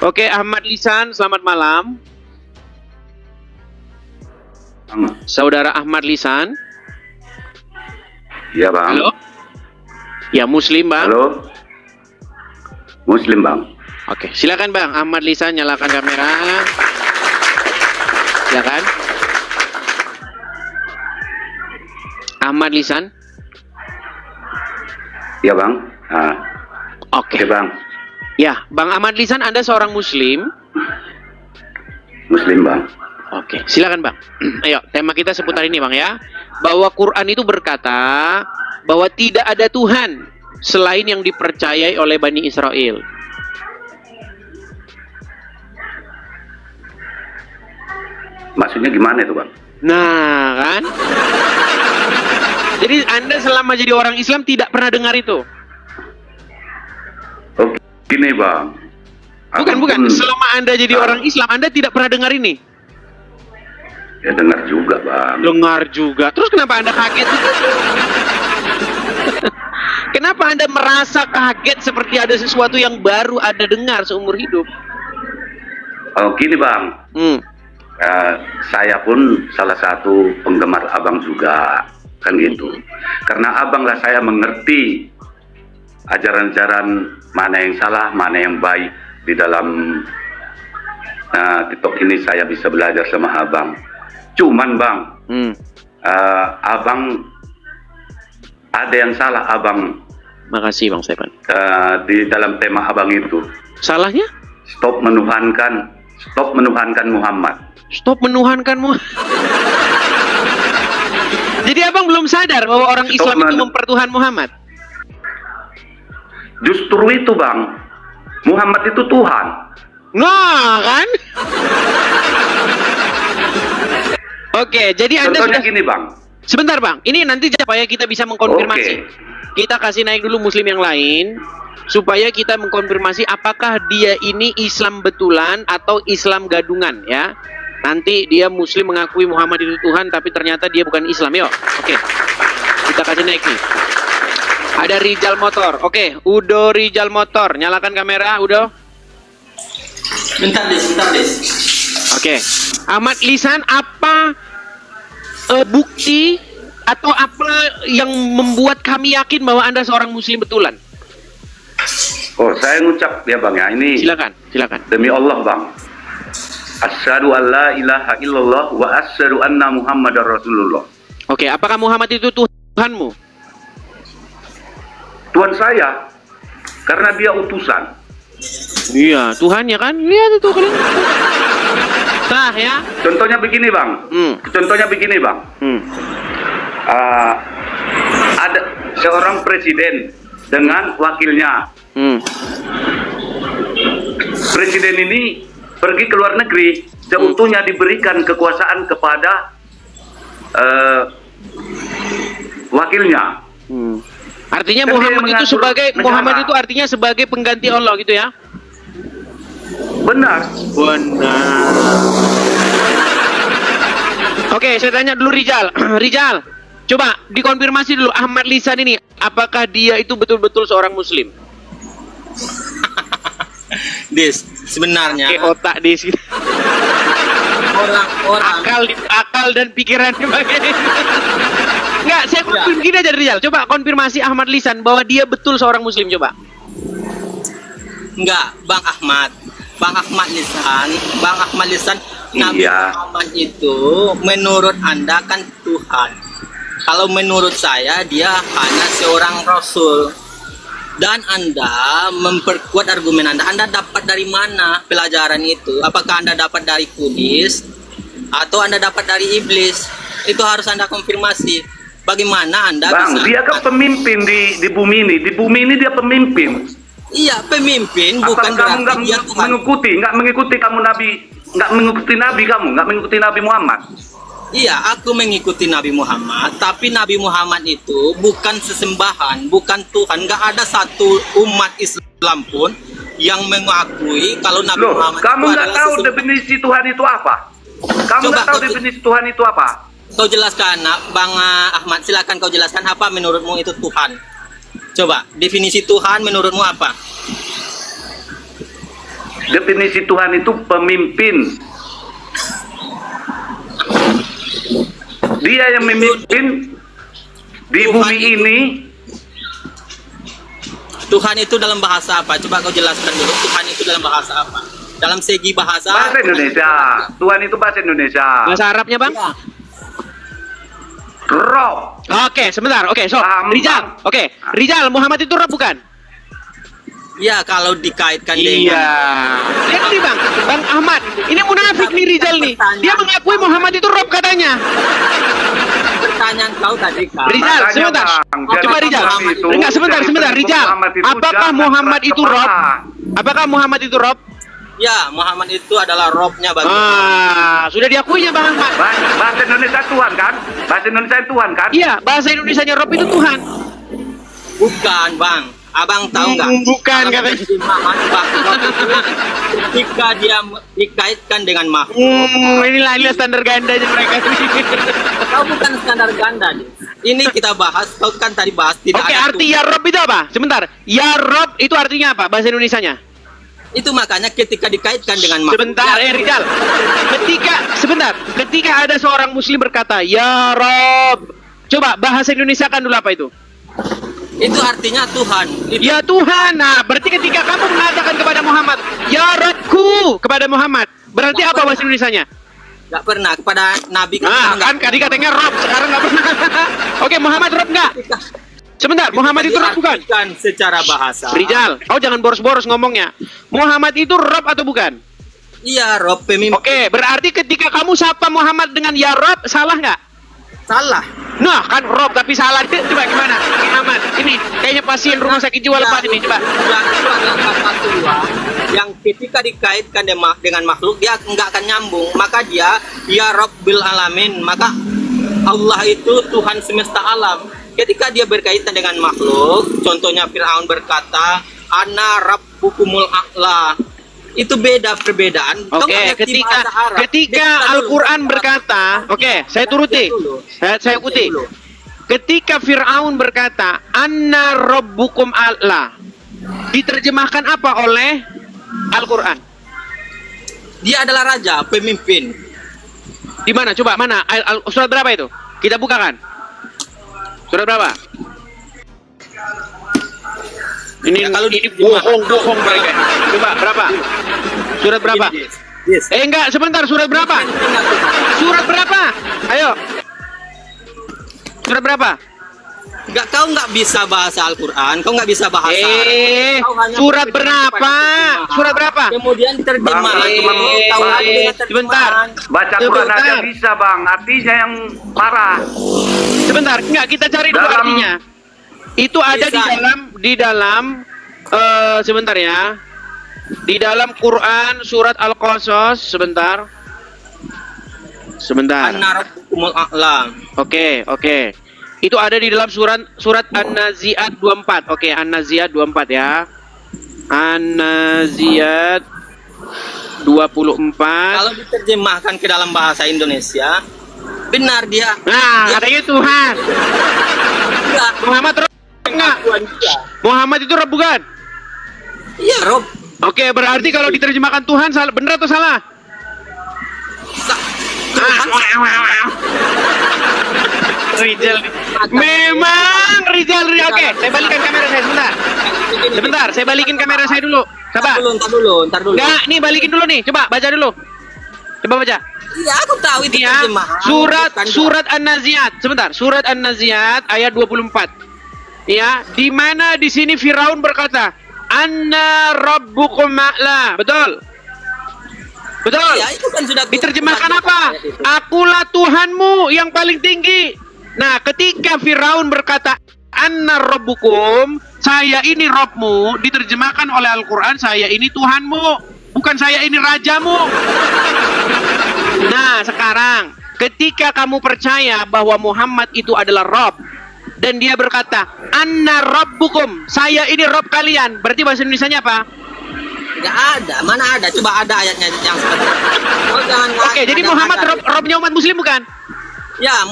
Oke, Ahmad Lisan, selamat malam. Saudara Ahmad Lisan. Ya bang. Halo? Ya, Muslim bang. Halo. Muslim bang. Oke, silakan bang. Ahmad Lisan, nyalakan kamera. Silakan. Ahmad Lisan. Ya bang. Ah, Oke. oke bang. Ya, Bang Ahmad Lisan, Anda seorang Muslim. Muslim bang. Oke, silakan bang. Ayo, tema kita seputar ini bang ya. Bahwa Quran itu berkata bahwa tidak ada Tuhan selain yang dipercayai oleh Bani Israel. Maksudnya gimana itu bang? Nah, kan? Jadi Anda selama jadi orang Islam tidak pernah dengar itu? Oh gini bang. Bukan. Selama Anda jadi orang Islam, Anda tidak pernah dengar ini? Ya dengar juga bang. Dengar juga. Terus kenapa Anda kaget? Kenapa Anda merasa kaget seperti ada sesuatu yang baru Anda dengar seumur hidup? Oh gini bang. Saya pun salah satu penggemar abang juga. Kan gitu. Karena abang lah saya mengerti ajaran-ajaran mana yang salah, mana yang baik di dalam TikTok ini saya bisa belajar sama abang. Cuman bang, abang ada yang salah abang. Makasih bang Stefan. Di dalam tema abang itu. Salahnya? Stop menuhankan Muhammad. Stop menuhankanmu. Jadi abang belum sadar bahwa orang Islam itu mempertuhan Muhammad? Justru itu bang, Muhammad itu Tuhan. Nah kan? Oke, jadi Anda Contohnya sudah... gini bang. Sebentar bang, ini nanti supaya kita bisa mengkonfirmasi. Oke. Kita kasih naik dulu Muslim yang lain, supaya kita mengkonfirmasi apakah dia ini Islam betulan atau Islam gadungan ya. Nanti dia Muslim mengakui Muhammad itu Tuhan, tapi ternyata dia bukan Islam. Yuk, oke. Kita kasih naik nih. Ada Rijal Motor. Oke, Udo Rijal Motor. Nyalakan kamera, Udo. Bentar des. Oke. Ahmad Lisan, apa bukti atau apa yang membuat kami yakin bahwa Anda seorang Muslim betulan? Oh, saya ngucap ya bang ya, ini Silakan. demi Allah bang. Asyhadu an la ilaha illallah wa asyhadu anna Muhammadar Rasulullah. Oke, apakah Muhammad itu Tuhanmu? Tuhan saya, karena dia utusan. Iya, Tuhannya kan? Lihat itu kan. Sah ya? Contohnya begini bang. seorang presiden dengan wakilnya. Presiden ini pergi ke luar negeri, seutuhnya diberikan kekuasaan kepada wakilnya. Artinya Kan dia Muhammad itu mengatur sebagai negara. Muhammad itu artinya sebagai pengganti Allah gitu ya? Benar. Oke, saya tanya dulu Rizal. Rizal, coba dikonfirmasi dulu Ahmad Lisan ini, apakah dia itu betul-betul seorang Muslim? Dis, sebenarnya Oke, otak di sini. orang-orang Akal dan pikiran Enggak, saya gini aja Rizal. Coba konfirmasi Ahmad Lisan bahwa dia betul seorang Muslim, coba. enggak, Bang Ahmad Lisan, Nabi Iya. Muhammad itu menurut Anda kan Tuhan. Kalau menurut saya dia hanya seorang rasul. Dan Anda memperkuat argumen Anda. Anda dapat dari mana pelajaran itu? Apakah Anda dapat dari kudis atau Anda dapat dari iblis? Itu harus Anda konfirmasi. Bagaimana Anda Bang, bisa? dia kan pemimpin di bumi ini. Di bumi ini dia pemimpin. Iya, pemimpin Apa bukan kamu berarti dia Tuhan. nggak mengikuti kamu Nabi, nggak mengikuti Nabi Muhammad? Iya, aku mengikuti Nabi Muhammad, tapi Nabi Muhammad itu bukan sesembahan, bukan Tuhan. Nggak ada satu umat Islam pun yang mengakui kalau Nabi Loh, Muhammad kamu itu nggak adalah tahu sesembahan. definisi Tuhan itu apa? Kamu Coba nggak tahu kau- definisi Tuhan itu apa? Kau jelaskan, Bang Ahmad, silakan kau jelaskan apa menurutmu itu Tuhan. Coba, definisi Tuhan menurutmu apa? Definisi Tuhan itu pemimpin. Dia yang memimpin di Tuhan bumi itu- ini. Tuhan itu dalam bahasa apa? Coba kau jelaskan dulu, Tuhan itu dalam bahasa apa? Dalam segi bahasa. Bahasa Indonesia. Tuhan itu bahasa Indonesia. Bahasa Arabnya, Bang? Ya. Roh. Oke, sebentar. Oke, so Paham, Rizal. Bang. Oke, Rizal, Muhammad itu Rabb bukan? Ya, kalau dikaitkan Iya. dengan Lihat nih Bang, Bang Ahmad. Ini munafik nih Rizal nih. Dia mengakui Muhammad itu Rabb katanya. pertanyaan kau tadi kan. Rizal, Makanya, sebentar. Bang, jadi Coba Rizal. Muhammad itu- Enggak, sebentar. jadi Rizal. Muhammad itu Apakah jangan Muhammad keras itu kepala. Rabb? Apakah Muhammad itu Rabb? Ya, Muhammad itu adalah Robnya bagi. Sudah diakuinya Bang Ahmad. Bahasa Indonesia Tuhan kan? Bahasa Indonesia Tuhan kan? Iya, bahasa Indonesianya Rabb itu Tuhan. Bukan, Bang. Abang tahu nggak? Bukan, Kalau katanya. terjemahan bahasa Rob itu ketika dia dikaitkan dengan makhluk. Inilah standar gandanya mereka. Kau bukan standar ganda, Dis. Ini kita bahas, kau kan tadi bahas tidak Oke, ada arti Tuhan. ya Rabb itu apa? Sebentar. Ya Rabb itu artinya apa? Bahasa Indonesianya? Itu makanya ketika dikaitkan dengan makhluk. Sebentar, Rizal. Ketika ada seorang muslim berkata, "Ya Rob." Coba bahasa Indonesia kan dulu apa itu? Itu artinya Tuhan. Itu Ya Tuhan. Nah, berarti ketika kamu mengatakan kepada Muhammad, "Ya Robku," kepada Muhammad, berarti apa bahasa Indonesianya? nggak pernah kepada Nabi. Nah, kan tadi katanya Rob, sekarang nggak pernah. Oke, Muhammad Rob nggak? Sebentar, Muhammad itu Rob bukan? Diartikan secara bahasa. Rizal, kau jangan boros-boros ngomongnya. Muhammad itu Rob atau bukan? Iya, Rob pemimpin. Oke, berarti ketika kamu sapa Muhammad dengan ya Rob, salah nggak? Salah. Nah, kan Rob tapi salah. Coba gimana? Muhammad, ini kayaknya pasien rumah sakit jiwa lepas ini, coba. Ya, itu adalah kata Tuhan yang ketika dikaitkan dengan makhluk dia nggak akan nyambung. Maka dia ya Rabbil Alamin. Maka Allah itu Tuhan semesta alam. Ketika dia berkaitan dengan makhluk, contohnya Fir'aun berkata, "Ana Rabbukumul A'la." Itu beda perbedaan. Kau Oke, nggak ngerti bahasa Arab. ketika Dengar dulu. Al-Quran berkata, oke, saya turuti. Saya ikuti. Ketika Fir'aun berkata, "Anna rabbukum a'la." Diterjemahkan apa oleh Al-Quran? Dia adalah raja, pemimpin. Di mana? Coba mana? Surat berapa itu? Kita bukakan. Surat berapa? Ini Ya, kalau ini diterjemahkan- bohong mereka. Coba berapa? Surat berapa? Yes. Enggak, sebentar. Surat berapa? Surat berapa? Ayo. Surat berapa? Kau nggak bisa bahasa Al-Quran, kau nggak bisa bahasa Arab. Kau hanya Surat berpegang berapa? kepada terjemahan. Surat berapa? Kemudian terjemahan. Bang, cuma mau Kau tahu lagi dengan sebentar. terjemahan. Baca Quran Sebentar. aja bisa bang, artinya yang parah. Sebentar, enggak kita cari dulu Dalam- artinya. Itu ada Bisa. di dalam sebentar ya. Di dalam Quran surat Al-Qasas, sebentar. Anna rabbukumul a'lam. Oke. Itu ada di dalam surat An-Nazi'at 24. Oke, An-Nazi'at 24 ya. An-Nazi'at 24. Kalau diterjemahkan ke dalam bahasa Indonesia, benar dia. Nah, katanya Tuhan. Enggak. Muhammad Rob enggak? Muhammad itu Rob bukan? Iya, Rob. Oke, berarti kalau diterjemahkan Tuhan salah, benar atau salah? Rizal. Memang Rizal. Oke, saya balikin kamera saya sebentar. Saya balikin kamera saya dulu. Sabar. Ntar dulu. Enggak, nih balikin dulu nih. Coba baca dulu. Coba baca. Iya, aku tahu itu Ya, terjemahan. surat An-Nazi'at. Sebentar, surat An-Nazi'at ayat 24. Ya, di mana di sini Firaun berkata, "Anna rabbukum ma'la." Betul? Betul? Ya, itu kan sudah Diterjemahkan apa? Akulah Tuhanmu yang paling tinggi. Nah, ketika Firaun berkata, "Anna rabbukum," saya ini Robmu, diterjemahkan oleh Al-Quran, saya ini Tuhanmu, bukan saya ini rajamu. Nah, sekarang ketika kamu percaya bahwa Muhammad itu adalah Rob, dan dia berkata, "Anna rabbukum," saya ini Rob kalian, berarti bahasa Indonesianya apa? Nggak ada, mana ada? Coba ada ayatnya yang seperti itu. Oh, jangan. Oke, jadi Muhammad Robnya umat Muslim bukan? Ya,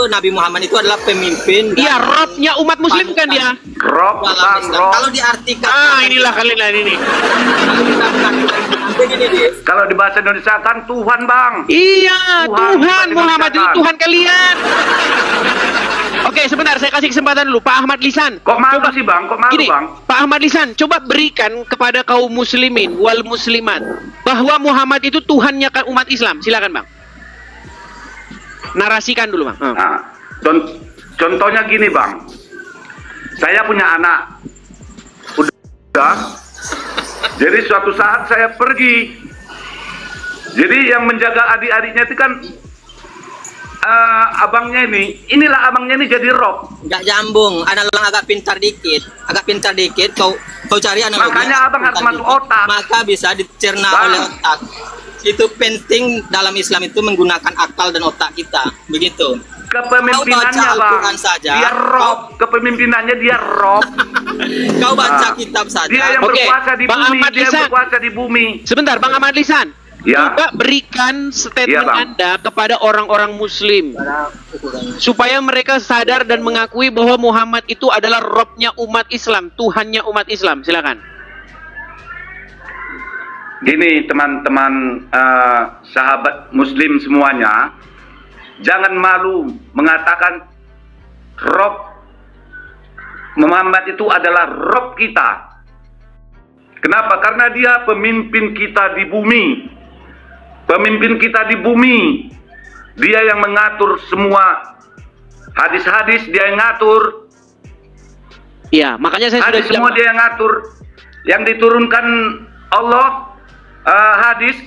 Nabi Muhammad itu adalah pemimpin. Iya, Robnya umat Muslim bukan dia? Rob, Dalam Bang, Islam. Rob. Kalau diartikan. Inilah kalian ini. Kalau di bahasa Indonesia kan Tuhan, Bang. Iya, Tuhan, Tuhan Muhammad itu Tuhan. Tuhan kalian. Oke, sebentar, saya kasih kesempatan dulu, Pak Ahmad Lisan. Kok malu sih, Bang? Kok malu, Gini, Bang? Pak Ahmad Lisan, coba berikan kepada kaum muslimin wal muslimat bahwa Muhammad itu Tuhannya kan umat Islam. Silakan, Bang. Narasikan dulu, Bang. Nah, contohnya gini, Bang. Saya punya anak. Udah. Jadi suatu saat saya pergi. Jadi yang menjaga adik-adiknya itu kan abangnya ini. Inilah abangnya ini jadi Rob. Nggak nyambung. Anak lo agak pintar dikit. Kau cari anak lo. Makanya abang harus masuk otak. Maka bisa dicerna Bang. oleh otak. Itu penting dalam Islam itu menggunakan akal dan otak kita. Begitu. Kepemimpinannya, Kau baca Bang. Al-Quran saja. Dia Rob. Kepemimpinannya dia Rob. Kau baca Nah. kitab saja. Dia yang Oke, berkuasa di Bang bumi. Ahmad Dia yang Lisan. berkuasa di bumi. Sebentar, Bang Ahmad Lisan. Ya. Coba berikan statement Ya, Bang. Anda kepada orang-orang Muslim supaya mereka sadar dan mengakui bahwa Muhammad itu adalah Robnya umat Islam, Tuhannya umat Islam. Silakan. Gini teman-teman sahabat muslim semuanya, jangan malu mengatakan Rob Muhammad itu adalah Rob kita. Kenapa? Karena dia pemimpin kita di bumi. Pemimpin kita di bumi. Dia yang mengatur semua hadis-hadis, dia yang ngatur. Iya, makanya saya sudah Hadis semua dia yang ngatur. Yang diturunkan Allah hadis,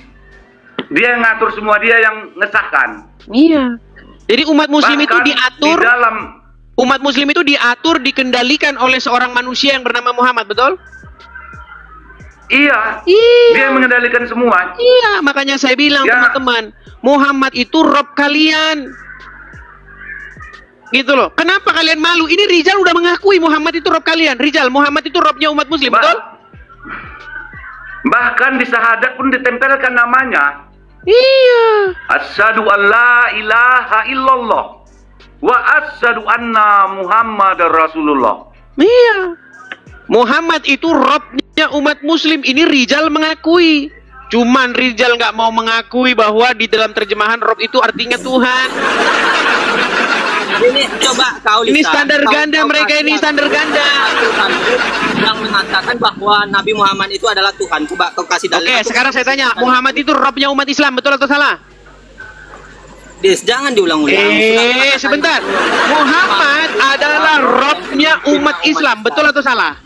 dia yang ngatur semua, dia yang ngesahkan. Iya. Jadi umat muslim itu Bahkan diatur, di dalam umat muslim itu diatur, dikendalikan oleh seorang manusia yang bernama Muhammad, betul? iya, Iya. dia yang mengendalikan semua. Iya, makanya saya bilang Ya. teman-teman, Muhammad itu Rob kalian. Gitu loh. Kenapa kalian malu? Ini Rizal udah mengakui Muhammad itu Rob kalian. Rizal, Muhammad itu Robnya umat muslim, betul? Bahkan di syahadat pun ditempelkan namanya. Iya. Asyhadu an la ilaha illallah wa asyhadu anna Muhammadar Rasulullah. Iya. Muhammad itu Robnya umat muslim. Ini Rizal mengakui. Cuman Rizal nggak mau mengakui bahwa di dalam terjemahan Rob itu artinya Tuhan. Ini coba kau lihat. Ini standar ganda mereka, ini standar ganda. Yang mengatakan bahwa Nabi Muhammad itu adalah Tuhan. Coba kau kasih dalil. Oke, sekarang saya tanya, Muhammad itu Robnya umat Islam, betul atau salah? Des, jangan diulang-ulang. Sebentar. Muhammad adalah Robnya umat Islam, betul atau salah?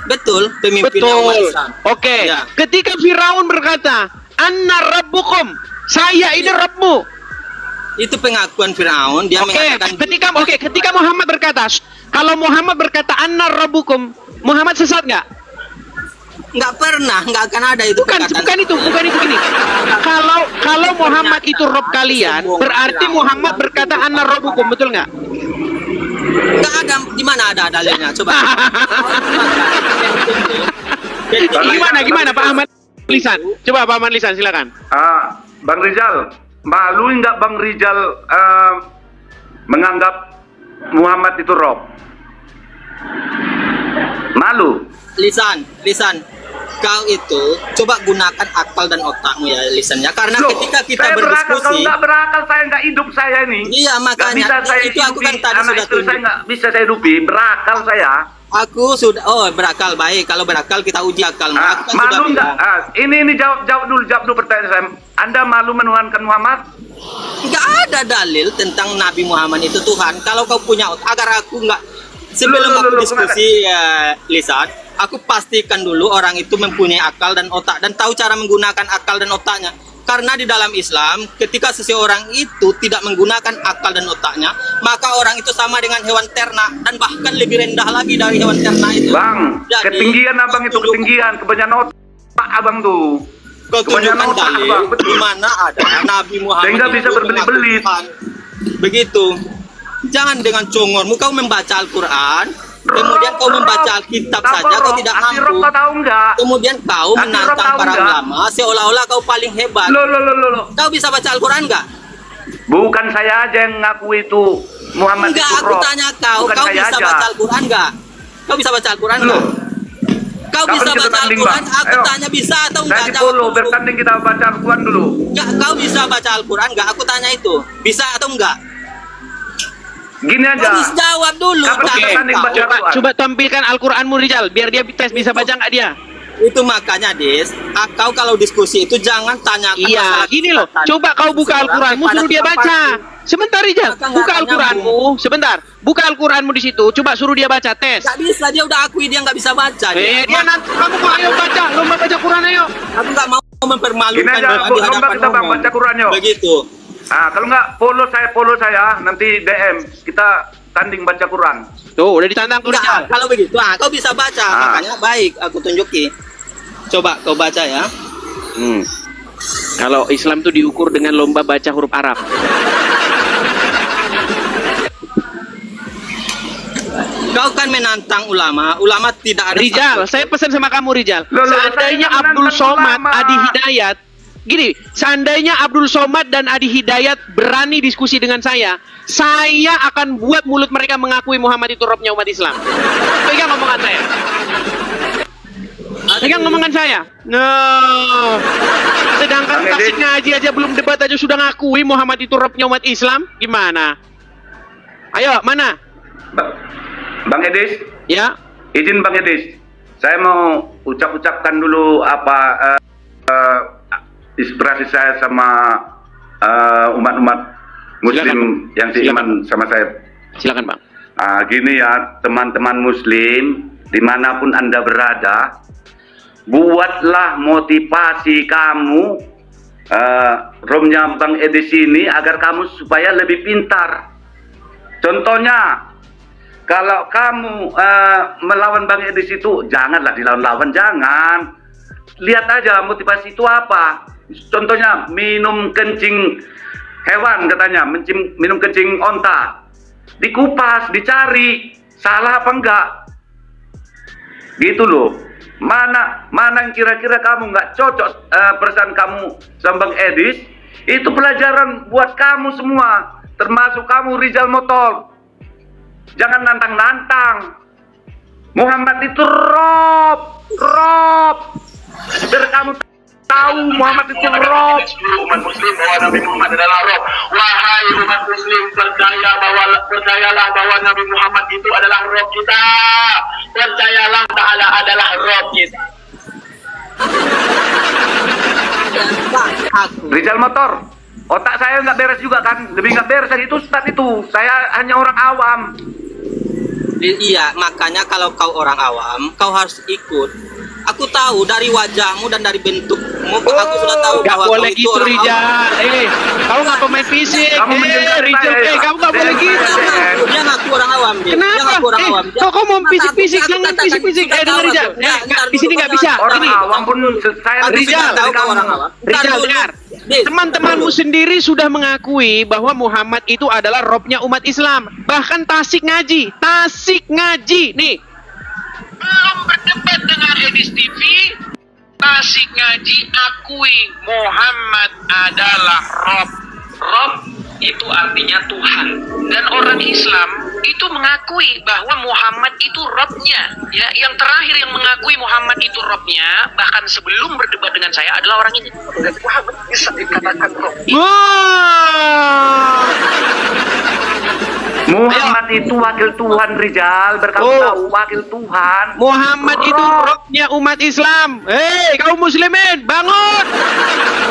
Betul, pemimpinnya umat Betul. Islam. Oke. Ya. Ketika Firaun berkata, "Anna rabbukum," saya ini Rabbmu. Itu pengakuan Firaun, dia mengatakan ketika Muhammad berkata, kalau Muhammad berkata anna rabbukum, Muhammad sesat nggak? nggak pernah, nggak akan ada itu. Bukan itu gini. Kalau Muhammad itu Rob kalian, berarti Muhammad berkata anna rabbukum, betul nggak? Nggak ada, di mana ada dalilnya? Coba. Gimana Pak Ahmad Lisan? Coba Pak Ahmad Lisan, silakan. Bang Rizal, malu nggak Bang Rizal menganggap Muhammad itu Rob? Malu? Lisan, kau itu coba gunakan akal dan otakmu ya, Lisan ya. Karena Loh, ketika kita saya berakal, berdiskusi, kalau nggak berakal saya nggak hidup saya ini. Iya, makanya nggak bisa saya itu aku kan hidupi, tadi anak sudah istri saya tunjuk. nggak bisa saya hidupi, berakal saya. Aku sudah, berakal, baik. Kalau berakal kita uji akalmu. Aku kan Malu sudah nggak? bilang. Ini jawab dulu pertanyaan saya. Anda malu menuhankan Muhammad? Nggak ada dalil tentang Nabi Muhammad itu Tuhan. Kalau kau punya, agar aku nggak, sebelum aku diskusi ya, Lisan, aku pastikan dulu orang itu mempunyai akal dan otak dan tahu cara menggunakan akal dan otaknya. Karena di dalam Islam, ketika seseorang itu tidak menggunakan akal dan otaknya, maka orang itu sama dengan hewan ternak dan bahkan lebih rendah lagi dari hewan ternak itu. Bang, Jadi, ketinggian abang itu ketinggian, kebanyakan otak abang tuh. Kau tunjukkan dalil di mana ada Nabi Muhammad Sehingga bisa itu berbelit-belit. mengaku Tuhan. Begitu. Jangan dengan congormu kau membaca Al-Quran, kemudian kau membaca Alkitab saja, kau tidak mampu. Tahu nggak? Kemudian kau Anti rock menantang tahu para nggak? ulama seolah-olah kau paling hebat. Loh. Kau bisa baca Al-Quran nggak? Bukan saya aja yang ngaku itu Muhammad Enggak, itu aku roh. tanya kau, Bukan kau saya bisa aja. baca Al-Quran nggak? Kau bisa baca Al-Quran Loh. nggak? Kau Kapan bisa kita baca tanding, Al-Quran? Bang? Aku Ayo. tanya bisa atau Saya enggak? di Jawab follow, dulu. bertanding kita baca Al-Quran dulu. Enggak, kau bisa baca Al-Quran nggak? Aku tanya itu. Bisa atau enggak? Gini aja. Kau bisa jawab dulu. Kapan kita Jangan tanding kau. baca Al-Quran? Coba tampilkan Al-Quranmu Rizal, biar dia tes bisa baca nggak dia. Itu makanya, Des, kau kalau diskusi itu jangan tanyakan Iya, masalah gini loh. kesehatan Coba kau buka seseorang Al-Quranmu, kepada suruh dia tempat baca. pasti. Sebentar Rizal, Maka nggak buka akan Al-Quranmu. Sebentar, buka Al-Quranmu di situ. Coba suruh dia baca, tes. Nggak bisa, dia udah akui dia nggak bisa baca. Dia nanti kamu kok ayo baca, lomba baca Quran ayo. Aku nggak mau mempermalukan Gini aja, di lomba hadapan kita, Bang, umum. baca Quran, yuk. Begitu. Kalau nggak follow saya, nanti DM kita tanding baca Quran. Tuh, udah ditantang tuh Nggak, Rizal. kalau begitu, kau bisa baca. Makanya baik, aku tunjuki. Coba kau baca ya. Kalau Islam tuh diukur dengan lomba baca huruf Arab. Kau kan menantang ulama tidak ada Rizal, satu. saya pesan sama kamu Rizal. Loh, Seandainya saya nggak Abdul menantang Somad, ulama. Adi Hidayat, gini, seandainya Abdul Somad dan Adi Hidayat berani diskusi dengan saya akan buat mulut mereka mengakui Muhammad itu Robnya umat Islam. Pegang omongan saya. Pegang omongan saya. Nah, sedangkan Bang Edi. Tasik Ngaji aja belum debat aja sudah ngakui Muhammad itu Robnya umat Islam. Gimana? Ayo, mana? Bang Edis, Ya, izin Bang Edis, saya mau ucapkan dulu inspirasi saya sama umat-umat Muslim Silakan. yang seiman sama saya. silakan Bang. Gini ya, teman-teman Muslim, dimanapun Anda berada, buatlah motivasi kamu, romnya Bang Edis ini, agar kamu supaya lebih pintar. Contohnya, kalau kamu melawan Bang Edis itu, janganlah dilawan-lawan, jangan. Lihat aja motivasi itu apa. Contohnya, minum kencing hewan katanya, minum kencing onta. Dikupas, dicari, salah apa enggak? Gitu loh. Mana yang kira-kira kamu nggak cocok perasaan kamu sama Bang Edis, itu pelajaran buat kamu semua, termasuk kamu Rizal Motor. Jangan nantang-nantang. Muhammad itu Rob. Biar kamu tahu Muhammad itu Rob. Umat Muslim bahwa Nabi Muhammad adalah Rob. Wahai umat Muslim, percayalah bahwa Nabi Muhammad itu adalah Rob kita. Percayalah Ta'ala adalah Rob kita. Rizal Motor, otak saya nggak beres juga kan? Lebih nggak beres dari itu Ustaz itu. Saya hanya orang awam. Iya, makanya kalau kau orang awam, kau harus ikut. Aku tahu dari wajahmu dan dari bentuk Aku sudah tahu Gak bahwa boleh kau itu gitu orang Rijal. awam. Kau nggak pemain fisik. Kamu menjengkelkan Rijal, saya, kamu nggak boleh Den. gitu. Dia ngaku orang awam. Dia Kenapa? ngaku orang awam. Kau mau fisik-fisik, Aku jangan katakan, fisik-fisik. sudah Dengar tahu Rijal. aku. Nah, ntar Di sini dulu, nggak kau bisa. Orang Ini. awam pun saya Aku lebih Rijal, sudah kenal tahu dari kau kamu. orang awam. Ntar Rijal, dulu. dengar. Dis, Teman-temanmu sendiri sudah mengakui bahwa Muhammad itu adalah robnya umat Islam. Bahkan Tasik Ngaji. Nih. Belum berdebat dengan Edis TV. Tasik Ngaji akui Muhammad adalah Rob. Rob itu artinya Tuhan. Dan orang Islam itu mengakui bahwa Muhammad itu Robnya. Ya, yang terakhir yang mengakui Muhammad itu Robnya, bahkan sebelum berdebat dengan saya adalah orang ini. Muhammad bisa dikatakan Rob. Muhammad itu wakil Tuhan, Rijal. Berkamu-tahu wakil Tuhan. Muhammad itu Robnya umat Islam. Hei, kaum muslimin, bangun!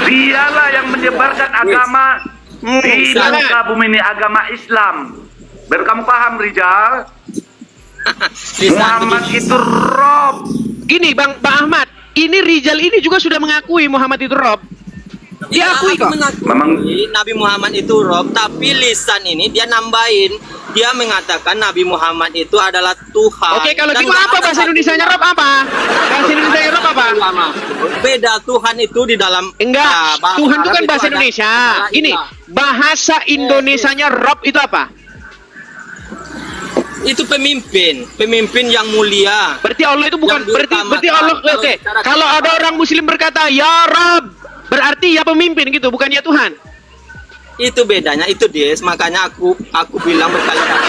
Dialah yang menyebarkan agama di silakan. muka bumi ini, agama Islam. Baru kamu paham, Rijal. Muhammad itu Rob. Gini, Bang Ahmad, ini Rijal ini juga sudah mengakui Muhammad itu Rob. Dia akui aku kok. mengakui Memang- Nabi Muhammad itu Rob, tapi lisan ini dia nambahin. Dia mengatakan Nabi Muhammad itu adalah Tuhan. Oke, kalau Dan gitu nggak apa ada bahasa satu Indonesianya Rob apa? Bahasa Indonesianya Rob apa? ulama. Beda Tuhan itu di dalam Enggak, bahasa Tuhan itu Arab kan bahasa ada Indonesia. istilah. Gini, bahasa Indonesianya Rob itu apa? Itu pemimpin yang mulia. Berarti Allah itu bukan Yang berarti diutamakan. Allah Kalau oke. secara- Kalau ada orang muslim berkata ya Rob, berarti ya pemimpin gitu, bukan ya Tuhan. Itu bedanya, itu Des. Makanya aku bilang berkali-kali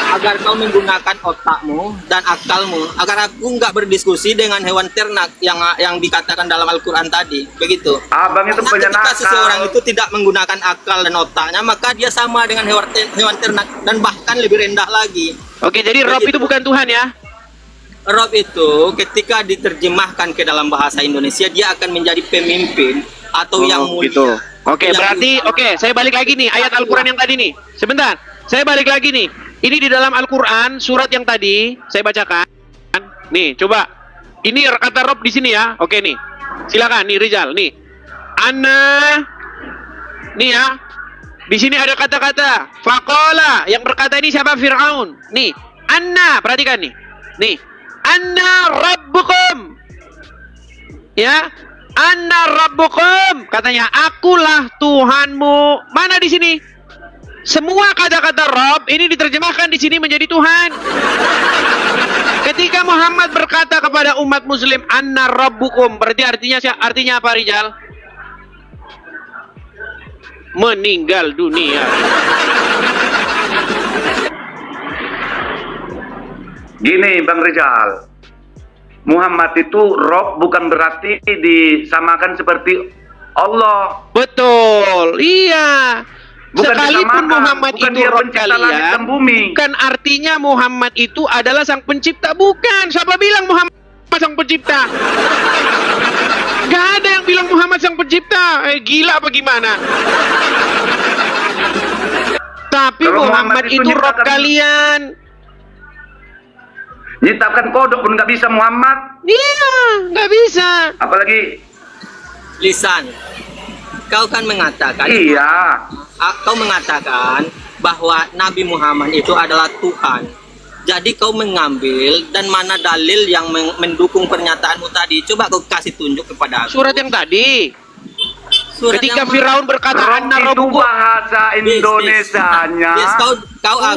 agar kau menggunakan otakmu dan akalmu, agar aku nggak berdiskusi dengan hewan ternak yang dikatakan dalam Al-Quran tadi, begitu. Abang itu Karena punya ketika nakal. seseorang itu tidak menggunakan akal dan otaknya, maka dia sama dengan hewan ternak dan bahkan lebih rendah lagi. Oke, jadi Rob itu bukan Tuhan ya. Rob itu ketika diterjemahkan ke dalam bahasa Indonesia, dia akan menjadi pemimpin atau yang mulia. Gitu. Oke, Yang berarti diutamakan. saya balik lagi nih ayat Al-Qur'an yang tadi nih. Sebentar. Saya balik lagi nih. Ini di dalam Al-Qur'an surat yang tadi saya bacakan. Nih, coba. Ini kata Rob di sini ya. Oke nih. Silakan nih Rizal nih. Anna. Nih ya. Di sini ada kata-kata faqala, yang berkata ini siapa? Fir'aun. Nih, Anna, perhatikan nih. Nih, Anna rabbukum. Ya, Anna rabbukum, katanya akulah Tuhanmu. Mana di sini? Semua kata-kata Rabb ini diterjemahkan di sini menjadi Tuhan. Ketika Muhammad berkata kepada umat muslim Anna rabbukum, berarti artinya apa, Rijal? Meninggal dunia. Gini, Bang Rizal. Muhammad itu Rob bukan berarti disamakan seperti Allah. Betul, iya. Bukan Sekalipun disamakan, Muhammad bukan itu dia Rob pencipta langit kalian, dan bumi. bukan artinya Muhammad itu adalah sang pencipta. Bukan. Siapa bilang Muhammad sang pencipta? Gak ada yang bilang Muhammad sang pencipta. Gila apa gimana? Tapi Kalau Muhammad Muhammad itu itu Rob nyiptakan- kalian. Nyiptakan kodok pun nggak bisa Muhammad. Iya, nggak bisa. Apalagi Lisan, kau kan mengatakan, iya. kau mengatakan bahwa Nabi Muhammad itu adalah Tuhan. Jadi kau mengambil dan mana dalil yang mendukung pernyataanmu tadi? Coba kau kasih tunjuk kepada aku. Surat yang tadi. Surat Ketika yang Firaun berkata Rob Anna itu rabbukum. bahasa Indonesianya. Yes, kau Tuhan,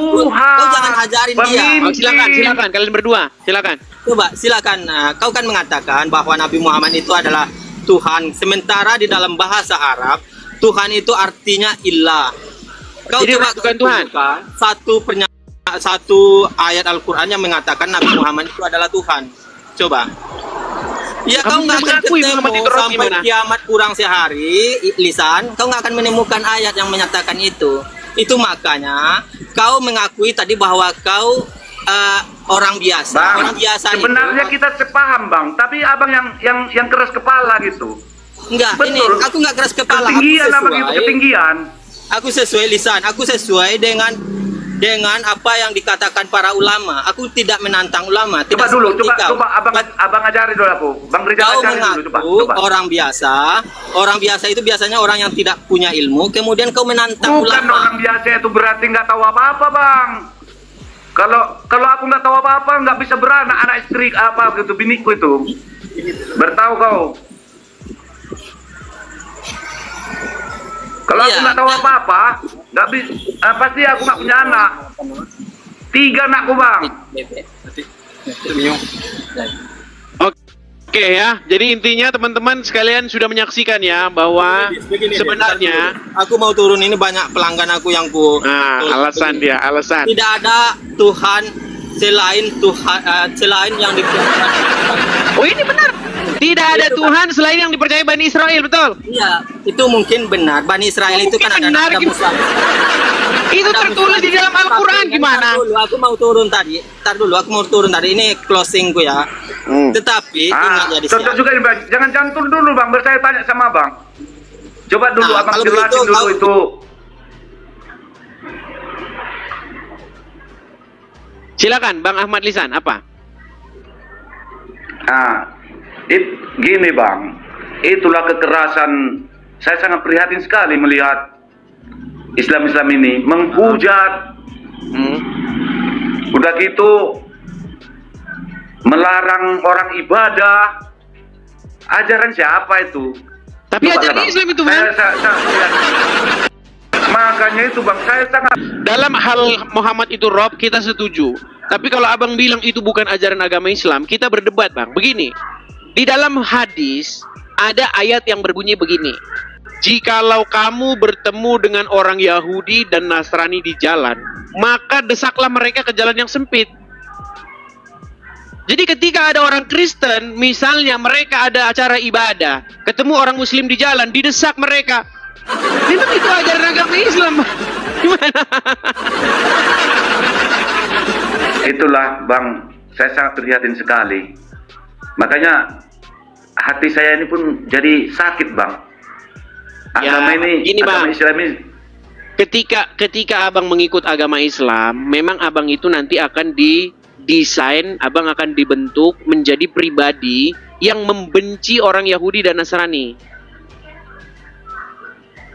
jangan ajarin dia. pemimpin. Oh, silakan kalian berdua. Silakan. Coba silakan. Kau kan mengatakan bahwa Nabi Muhammad itu adalah Tuhan. Sementara di dalam bahasa Arab, Tuhan itu artinya ilah. Kau Jadi coba bukan Tuhan. tunjukkan satu ayat Al-Quran yang mengatakan Nabi Muhammad itu adalah Tuhan. Coba. Ya, Kamu kau nggak akan mengakui ketemu Muhammad itu Rob sampai gimana? kiamat kurang sehari, Lisan. Kau nggak akan menemukan ayat yang menyatakan itu. Itu makanya kau mengakui tadi bahwa kau orang biasa. Bang, Orang biasa sebenarnya itu, kita sepaham, Bang. Tapi abang yang keras kepala gitu. enggak, ini Betul. aku nggak keras kepala. Ketinggian apa gitu, ketinggian. Aku sesuai lisan. Aku sesuai dengan dengan apa yang dikatakan para ulama. Aku tidak menantang ulama. Coba Tidak dulu, seperti kau. coba abang ajari dulu aku. Bang Rizal Kau ajari dulu, mengaku coba. orang biasa. Orang biasa itu biasanya orang yang tidak punya ilmu. Kemudian kau menantang Bukan ulama. orang biasa itu berarti nggak tahu apa-apa, Bang. Kalau aku nggak tahu apa-apa, nggak bisa beranak, anak istri apa gitu, biniku itu. Bertahu kau. Kalau aku Iya. nggak tahu apa-apa, nggak bisa. Pasti aku nggak punya anak. 3 anakku, Bang. Oke ya, jadi intinya teman-teman sekalian sudah menyaksikan ya bahwa sebenarnya aku mau turun ini banyak pelanggan aku yang alasan dia, alasan. tidak ada Tuhan selain yang dipercaya. Oh ini benar. Tidak ada Tuhan selain yang dipercaya Bani Israel, betul? Iya, itu mungkin benar. Bani Israel itu kan Benar, ada Musa. Itu tertulis di dalam Al-Quran gimana? Tar dulu, aku mau turun tadi. Ini closingku ya. Tetapi ingat jadi Cocok juga nih, Bang. Jangan cantul dulu, Bang. Saya tanya sama Bang. Coba dulu Nah, Abang kalau jelasin begitu, dulu itu. Silakan Bang Ahmad Lisan, apa? Gini, Bang. Itulah kekerasan. Saya sangat prihatin sekali melihat Islam-Islam ini menghujat. Udah gitu melarang orang ibadah. Ajaran siapa itu? Tapi Coba ajaran lah, Bang. Islam itu, Bang. Makanya itu, Bang, saya sangat Dalam hal Muhammad itu Rob, kita setuju. Tapi kalau abang bilang itu bukan ajaran agama Islam, kita berdebat, Bang. Begini, di dalam hadis ada ayat yang berbunyi begini. Jikalau kamu bertemu dengan orang Yahudi dan Nasrani di jalan, maka desaklah mereka ke jalan yang sempit. Jadi ketika ada orang Kristen, misalnya mereka ada acara ibadah, ketemu orang Muslim di jalan, didesak mereka. Memang itu ajaran agama Islam, Bang. Gimana? Itulah, Bang, saya sangat prihatin sekali. Makanya hati saya ini pun jadi sakit, Bang. Agama agama Islam ini. Ketika abang mengikut agama Islam, memang abang itu nanti akan didesain, abang akan dibentuk menjadi pribadi yang membenci orang Yahudi dan Nasrani.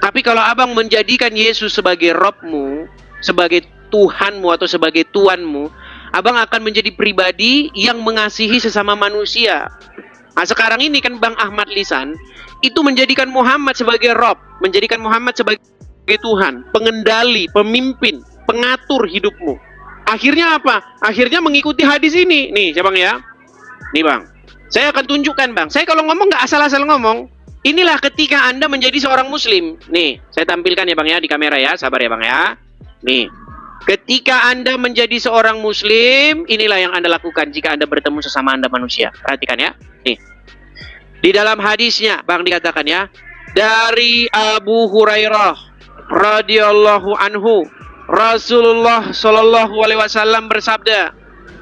Tapi kalau abang menjadikan Yesus sebagai Robmu, sebagai Tuhanmu atau sebagai Tuanmu, abang akan menjadi pribadi yang mengasihi sesama manusia. Nah sekarang ini kan Bang Ahmad Lisan itu menjadikan Muhammad sebagai Rob, menjadikan Muhammad sebagai Tuhan, pengendali, pemimpin, pengatur hidupmu. Akhirnya apa? Akhirnya mengikuti hadis ini. Nih, ya Bang ya. Nih Bang, saya akan tunjukkan Bang. Saya kalau ngomong nggak asal-asal ngomong. Inilah ketika Anda menjadi seorang Muslim. Nih, saya tampilkan ya Bang ya di kamera ya. Sabar ya Bang ya. Nih, ketika Anda menjadi seorang Muslim, inilah yang Anda lakukan jika Anda bertemu sesama Anda manusia. Perhatikan ya. Nih, di dalam hadisnya Bang dikatakan ya, dari Abu Hurairah radhiyallahu anhu, Rasulullah Shallallahu alaihi wasallam bersabda,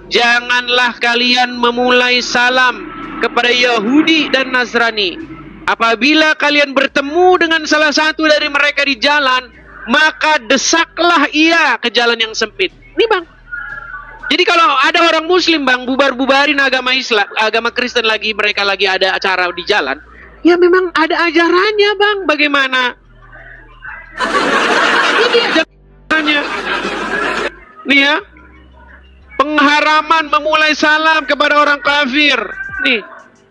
janganlah kalian memulai salam kepada Yahudi dan Nasrani. Apabila kalian bertemu dengan salah satu dari mereka di jalan, maka desaklah ia ke jalan yang sempit. Ini Bang. Jadi kalau ada orang Muslim Bang bubar-bubarin agama Islam, agama Kristen lagi, mereka lagi ada acara di jalan, ya memang ada ajarannya Bang. Bagaimana? Ini ajarannya. Nih ya, pengharaman memulai salam kepada orang kafir. Nih,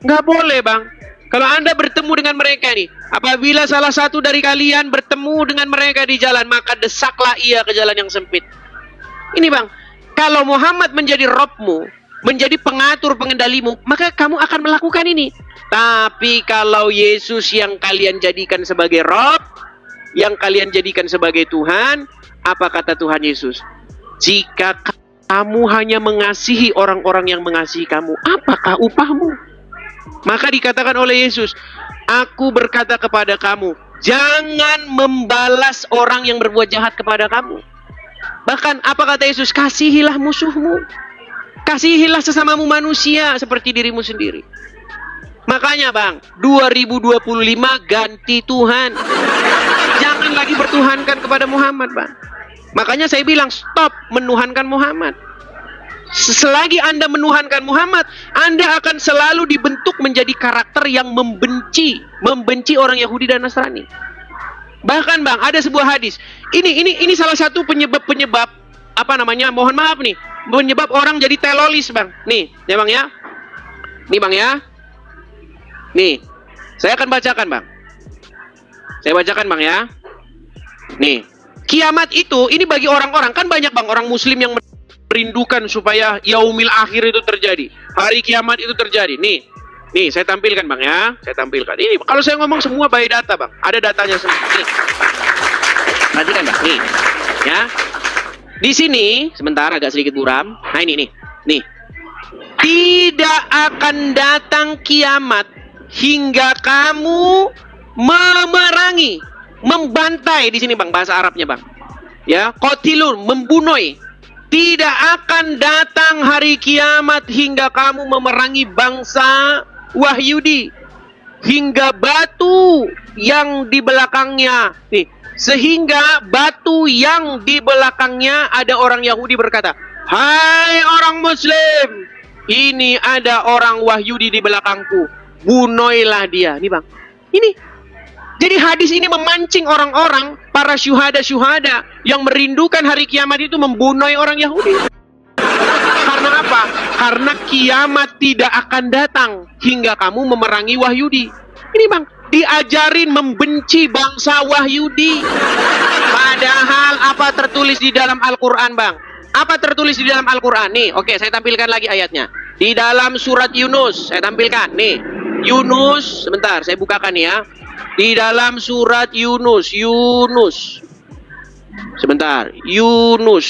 nggak boleh Bang. Kalau Anda bertemu dengan mereka nih, apabila salah satu dari kalian bertemu dengan mereka di jalan, maka desaklah ia ke jalan yang sempit. Ini Bang, kalau Muhammad menjadi Robmu, menjadi pengatur pengendalimu, maka kamu akan melakukan ini. Tapi kalau Yesus yang kalian jadikan sebagai Rob, yang kalian jadikan sebagai Tuhan, apa kata Tuhan Yesus? Jika kamu hanya mengasihi orang-orang yang mengasihi kamu, apakah upahmu? Maka dikatakan oleh Yesus, aku berkata kepada kamu, jangan membalas orang yang berbuat jahat kepada kamu. Bahkan apa kata Yesus? Kasihilah musuhmu. Kasihilah sesamamu manusia seperti dirimu sendiri. Makanya Bang, 2025 ganti Tuhan. Jangan lagi bertuhankan kepada Muhammad Bang. Makanya saya bilang stop menuhankan Muhammad. Selagi Anda menuhankan Muhammad, Anda akan selalu dibentuk menjadi karakter yang membenci orang Yahudi dan Nasrani. Bahkan Bang, ada sebuah hadis. Ini salah satu penyebab apa namanya? Mohon maaf nih, penyebab orang jadi telolis, Bang. Nih, ya Bang ya. Nih Bang ya. Nih, saya akan bacakan, Bang. Saya bacakan, Bang ya. Nih, kiamat itu ini bagi orang-orang, kan banyak Bang orang muslim yang merindukan supaya yaumil akhir itu terjadi, hari kiamat itu terjadi. Nih saya tampilkan Bang ya, saya tampilkan. Ini kalau saya ngomong semua by data Bang, ada datanya semua. Nih, perhatikan Bang, nih, ya. Di sini sebentar agak sedikit buram. Nah ini nih, tidak akan datang kiamat hingga kamu memerangi, membantai di sini Bang, bahasa Arabnya Bang. Ya, qatilun, membunuh. Tidak akan datang hari kiamat hingga kamu memerangi bangsa Wahyudi, hingga batu yang di belakangnya. Nih, sehingga batu yang di belakangnya ada orang Yahudi berkata, "Hai orang Muslim, ini ada orang Wahyudi di belakangku, bunuhlah dia." Nih Bang, ini. Jadi hadis ini memancing orang-orang, para syuhada-syuhada yang merindukan hari kiamat itu membunuh orang Yahudi. Karena apa? Karena kiamat tidak akan datang hingga kamu memerangi Wahyudi. Ini Bang, diajarin membenci bangsa Wahyudi. Padahal apa tertulis di dalam Al-Quran Bang? Apa tertulis di dalam Al-Quran? Nih, oke, saya tampilkan lagi ayatnya. Di dalam surat Yunus, saya tampilkan. Nih, Yunus, sebentar, saya bukakan ya. Di dalam surat Yunus, sebentar, Yunus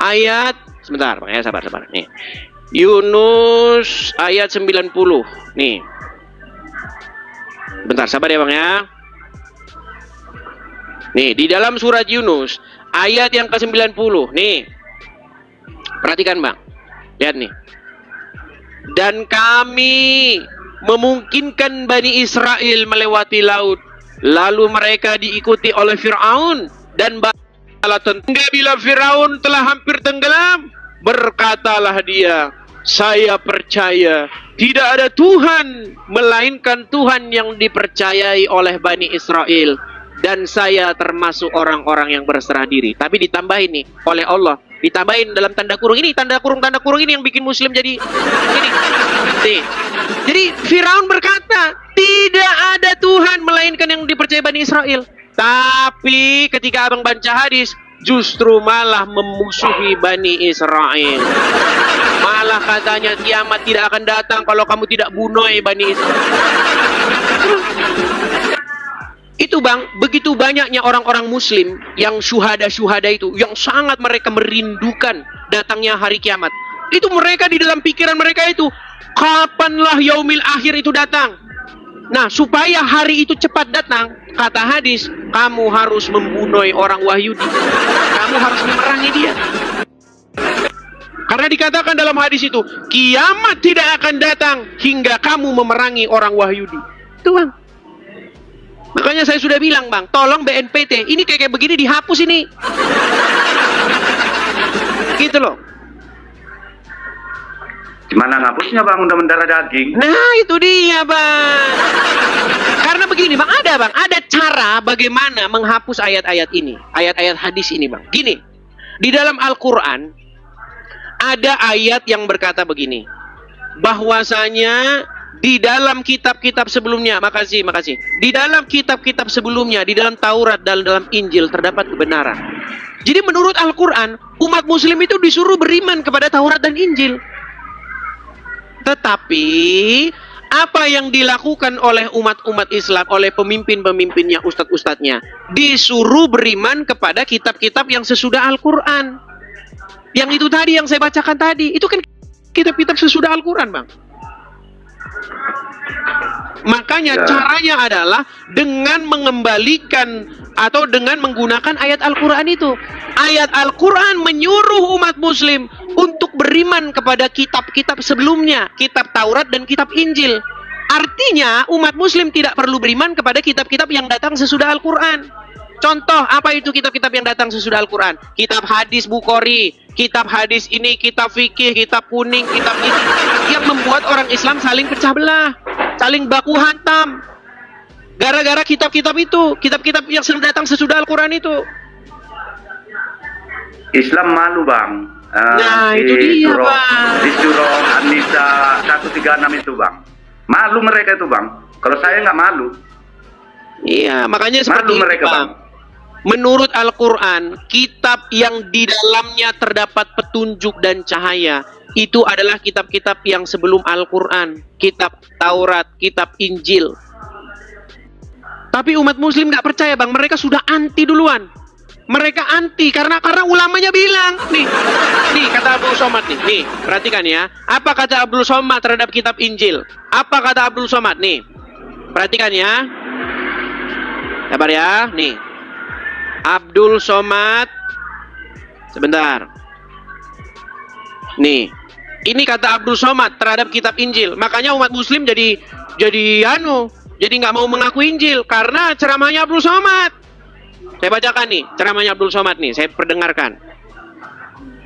ayat, sebentar, ya sabar. Nih, Yunus ayat 90, nih, bentar, sabar ya Bang ya. Nih, di dalam surat Yunus ayat yang ke-90, nih, perhatikan Bang, lihat nih. Dan kami memungkinkan Bani Israel melewati laut, lalu mereka diikuti oleh Fir'aun dan bala tentara. Bila Fir'aun telah hampir tenggelam, berkatalah dia, "Saya percaya tidak ada Tuhan melainkan Tuhan yang dipercayai oleh Bani Israel, dan saya termasuk orang-orang yang berserah diri." Tapi ditambahin nih oleh Allah, ditambahin dalam tanda kurung. Ini tanda kurung ini yang bikin Muslim jadi ini. Nih. Jadi Firaun berkata, tidak ada Tuhan melainkan yang dipercayai Bani Israel. Tapi ketika abang baca hadis, justru malah memusuhi Bani Israel. Malah katanya kiamat tidak akan datang kalau kamu tidak bunuh Bani Israel. Itu Bang, begitu banyaknya orang-orang Muslim yang syuhada-syuhada itu, yang sangat mereka merindukan datangnya hari kiamat. Itu mereka di dalam pikiran mereka itu, kapanlah yaumil akhir itu datang. Nah, supaya hari itu cepat datang, kata hadis, kamu harus membunuh orang Wahyudi. Kamu harus memerangi dia. Karena dikatakan dalam hadis itu, kiamat tidak akan datang hingga kamu memerangi orang Wahyudi. Itu Bang. Makanya saya sudah bilang Bang, tolong BNPT, ini kayak begini dihapus ini. Gitu loh. Gimana ngapusnya Bang, udah mendarah daging? Nah itu dia Bang. Karena begini Bang, ada cara bagaimana menghapus ayat-ayat ini, ayat-ayat hadis ini Bang. Gini, di dalam Al-Quran ada ayat yang berkata begini, bahwasanya di dalam kitab-kitab sebelumnya, makasih, di dalam kitab-kitab sebelumnya, di dalam Taurat dan dalam Injil terdapat kebenaran. Jadi menurut Al-Quran, umat Muslim itu disuruh beriman kepada Taurat dan Injil. Tetapi apa yang dilakukan oleh umat-umat Islam, oleh pemimpin-pemimpinnya, ustadz-ustadznya, disuruh beriman kepada kitab-kitab yang sesudah Al-Quran. Yang itu tadi yang saya bacakan tadi, itu kan kitab-kitab sesudah Al-Quran Bang. Makanya caranya adalah dengan mengembalikan atau dengan menggunakan ayat Al-Quran itu. Ayat Al-Quran menyuruh umat Muslim untuk beriman kepada kitab-kitab sebelumnya, kitab Taurat dan kitab Injil. Artinya umat Muslim tidak perlu beriman kepada kitab-kitab yang datang sesudah Al-Quran. Contoh, apa itu kitab-kitab yang datang sesudah Al-Quran? Kitab hadis Bukhari, kitab hadis ini, kitab fikih, kitab kuning, kitab ini. Yang membuat orang Islam saling pecah belah, saling baku hantam. Gara-gara kitab-kitab itu, kitab-kitab yang datang sesudah Al-Quran itu. Islam malu, Bang. Nah, itu dia, Bang. Di surah An-Nisa 136 itu, Bang. Malu mereka itu, Bang. Kalau saya nggak malu. Iya, makanya seperti Malu mereka, itu, Bang. Menurut Al-Quran, kitab yang di dalamnya terdapat petunjuk dan cahaya, itu adalah kitab-kitab yang sebelum Al-Quran. Kitab Taurat, kitab Injil. Tapi umat muslim nggak percaya, Bang. Mereka sudah anti duluan. Mereka anti karena ulamanya bilang. Nih kata Abdul Somad nih. Nih, perhatikan ya. Apa kata Abdul Somad terhadap kitab Injil? Apa kata Abdul Somad? Nih, perhatikan ya. Sabar ya, nih. Abdul Somad. Sebentar. Nih. Ini kata Abdul Somad terhadap kitab Injil. Makanya umat muslim jadi nggak mau mengaku Injil karena ceramahnya Abdul Somad. Saya bacakan nih ceramahnya Abdul Somad nih, saya perdengarkan.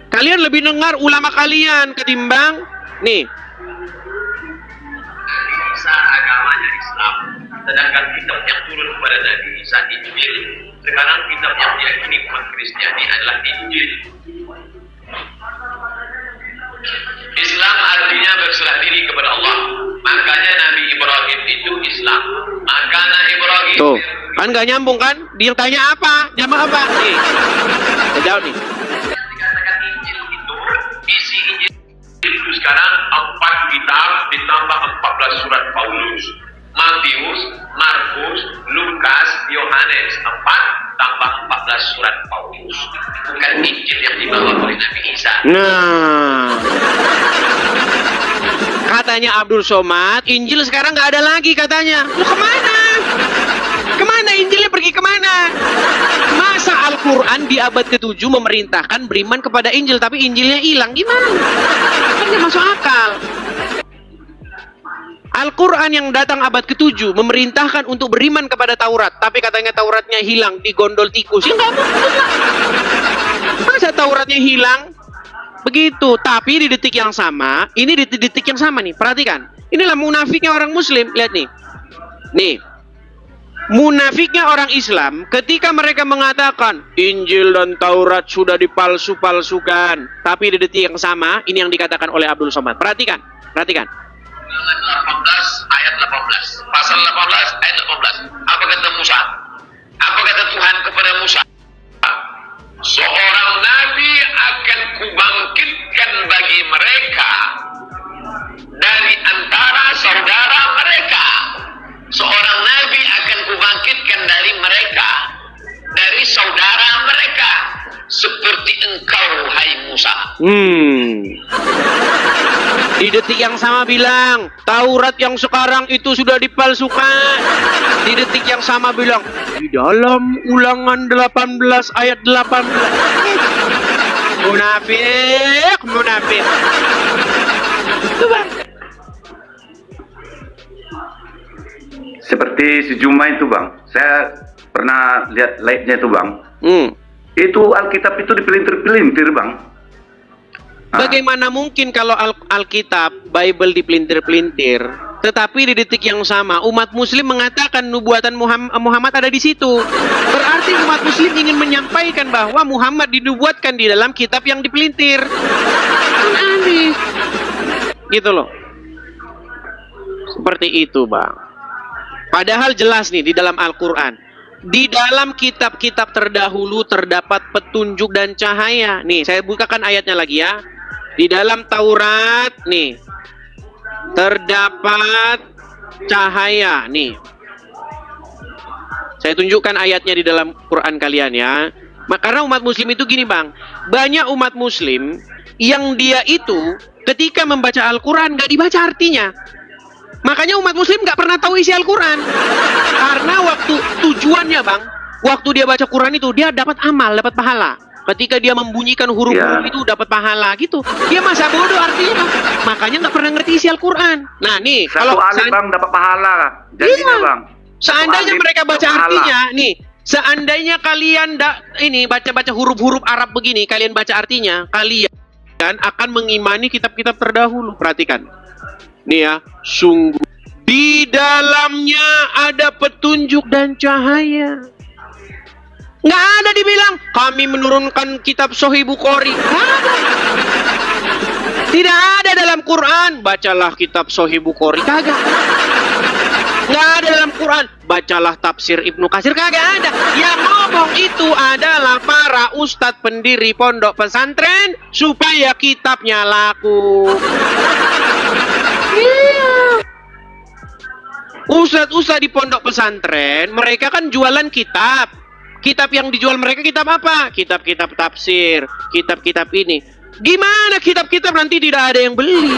Kalian lebih dengar ulama kalian ketimbang nih. Isa agamanya Islam, sedangkan kitab yang turun kepada Nabi Isa Injil. Sekarang kitab yang diyakini umat Kristiani adalah Injil. Islam artinya berserah diri kepada Allah. Makanya Nabi Ibrahim itu Islam. Maka Nabi Ibrahim Tuh, kan nggak nyambung kan? Dia tanya apa? Jamaah apa? Nih, saya jawab nih. dikatakan Injil itu, isi Injil itu sekarang 4 kitab ditambah 14 surat Paulus. Matius, Markus, Lukas, Yohanes, 4 tambah 14 surat Paulus. Bukan Injil yang dibawa oleh Nabi Isa. Nah, katanya Abdul Somad, Injil sekarang nggak ada lagi katanya. Lu kemana? Kemana Injilnya pergi kemana? Masa Al-Quran di abad ke-7 memerintahkan beriman kepada Injil, tapi Injilnya hilang? Gimana? Kan nggak masuk akal. Al-Quran yang datang abad ke-7 memerintahkan untuk beriman kepada Taurat, tapi katanya Tauratnya hilang di gondol tikus. Ya nggak mungkin lah. Masa Tauratnya hilang? Begitu. Tapi di detik yang sama, ini di detik yang sama nih, perhatikan. Inilah munafiknya orang Muslim. Lihat nih. Nih. Munafiknya orang Islam ketika mereka mengatakan Injil dan Taurat sudah dipalsu-palsukan. Tapi di detik yang sama, ini yang dikatakan oleh Abdul Somad. Perhatikan. 18 ayat 18, pasal 18 ayat 18. Apa kata Musa? Apa kata Tuhan kepada Musa? Seorang nabi akan kubangkitkan bagi mereka dari antara saudara mereka. Seorang nabi akan kubangkitkan dari mereka, dari saudara mereka, seperti engkau, hai Musa. Di detik yang sama bilang Taurat yang sekarang itu sudah dipalsukan. Di detik yang sama bilang di dalam Ulangan 18 ayat 18. Munafik. Itu Bang. Seperti si Juma itu, Bang. Saya pernah lihat live-nya itu, Bang. Itu Alkitab itu dipelintir-pelintir, Bang. Bagaimana mungkin kalau Alkitab, Bible dipelintir-pelintir, tetapi di detik yang sama umat Muslim mengatakan nubuatan Muhammad ada di situ. Berarti umat Muslim ingin menyampaikan bahwa Muhammad dinubuatkan di dalam kitab yang dipelintir. Kan aneh. Gitu loh. Seperti itu, Bang. Padahal jelas nih di dalam Al-Quran. Di dalam kitab-kitab terdahulu terdapat petunjuk dan cahaya. Nih, saya bukakan ayatnya lagi ya. Di dalam Taurat nih terdapat cahaya nih. Saya tunjukkan ayatnya di dalam Quran kalian ya. Karena umat muslim itu gini, Bang. Banyak umat muslim yang dia itu ketika membaca Al-Quran nggak dibaca artinya. Makanya umat muslim nggak pernah tahu isi Al-Quran. Karena waktu tujuannya, Bang, waktu dia baca Quran itu dia dapat amal, dapat pahala. Ketika dia membunyikan huruf-huruf itu dapat pahala gitu. Dia masa bodoh artinya. Makanya nggak pernah ngerti isi Al-Quran. Nah nih, kalau alif, Bang, dapat pahala. Jadinya, Bang. Seandainya mereka baca artinya, nih. Seandainya kalian ini baca-baca huruf-huruf Arab begini, kalian baca artinya, kalian akan mengimani kitab-kitab terdahulu. Perhatikan. Nih ya, sungguh di dalamnya ada petunjuk dan cahaya. Nggak ada dibilang kami menurunkan kitab Sahih Bukhari. Tidak ada dalam Quran, bacalah kitab Sahih Bukhari. Kagak. Nggak ada dalam Quran, bacalah tafsir Ibnu Katsir. Kagak ada. Yang ngomong itu adalah para ustadz pendiri pondok pesantren supaya kitabnya laku. Ustadz-ustadz di pondok pesantren, mereka kan jualan kitab. Kitab yang dijual mereka kitab apa? Kitab-kitab tafsir, kitab-kitab ini. Gimana kitab-kitab nanti tidak ada yang beli?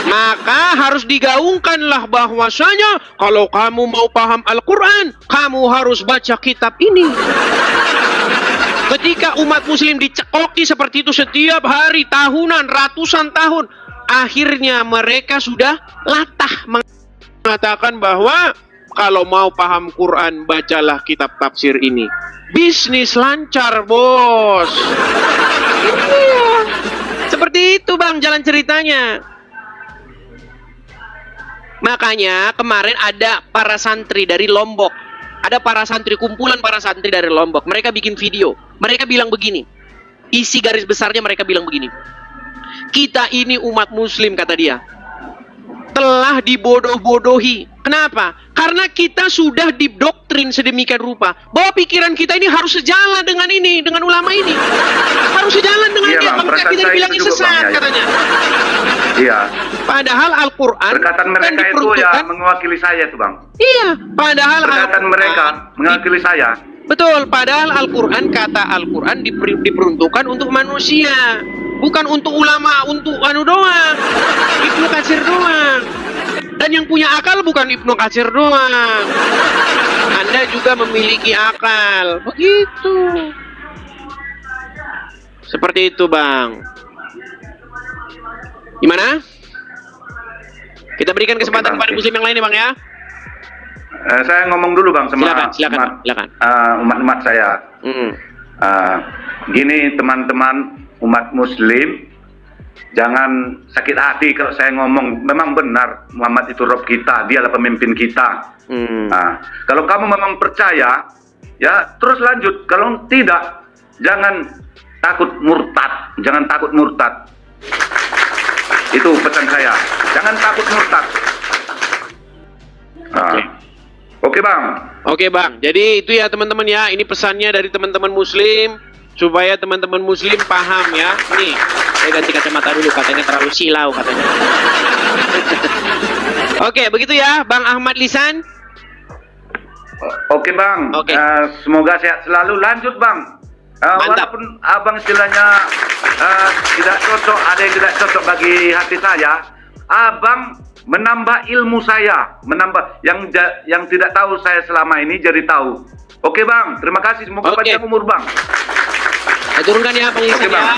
Maka harus digaungkanlah bahwasanya kalau kamu mau paham Al-Quran, kamu harus baca kitab ini. Ketika umat muslim dicekoki seperti itu setiap hari, tahunan, ratusan tahun, akhirnya mereka sudah latah mengatakan bahwa kalau mau paham Quran, bacalah kitab tafsir ini. Bisnis lancar, bos. Seperti itu bang jalan ceritanya. Makanya kemarin ada para santri dari Lombok. Ada para santri, kumpulan para santri dari Lombok. Mereka bikin video. Mereka bilang begini. Isi garis besarnya mereka bilang begini. Kita ini umat muslim, kata dia, telah dibodoh-bodohi. Kenapa? Karena kita sudah didoktrin sedemikian rupa bahwa pikiran kita ini harus sejalan dengan ini, dengan ulama ini. Harus sejalan dengan dia. Maka kita dibilangin sesat, katanya. Iya. Padahal Al-Quran perkataan mereka itu ya mewakili saya tuh bang. Iya. Padahal perkataan mereka mewakili saya. Betul. Padahal Al-Quran, kata Al-Quran diperuntukkan untuk manusia, bukan untuk ulama, untuk anu doang, Ibnu Katsir doang. Dan yang punya akal bukan Ibnu Katsir doang. Anda juga memiliki akal. Begitu. Seperti itu, Bang. Gimana? Kita berikan kesempatan kepada muslim yang lain ya, Bang ya. Saya ngomong dulu Bang sama silakan. umat-umat saya. Gini teman-teman umat muslim, jangan sakit hati kalau saya ngomong. Memang benar Muhammad itu Rob kita, dialah pemimpin kita. Kalau kamu memang percaya, ya terus lanjut. Kalau tidak, jangan takut murtad. Jangan takut murtad. Itu pesan saya. Jangan takut murtad. Oke Bang. Oke Bang. Jadi itu ya teman-teman ya. Ini pesannya dari teman-teman muslim supaya teman-teman muslim paham ya. Nih, saya ganti kacamata dulu, katanya terlalu silau katanya. Oke, begitu ya Bang Ahmad Lisan. Oke Bang. Oke. Semoga sehat selalu. Lanjut Bang. Walaupun abang istilahnya tidak cocok, ada yang tidak cocok bagi hati saya, abang menambah ilmu saya, menambah yang tidak tahu saya selama ini jadi tahu. Oke Bang, terima kasih, semoga panjang umur Bang. Saya turunkan ya Bang Lisan ya.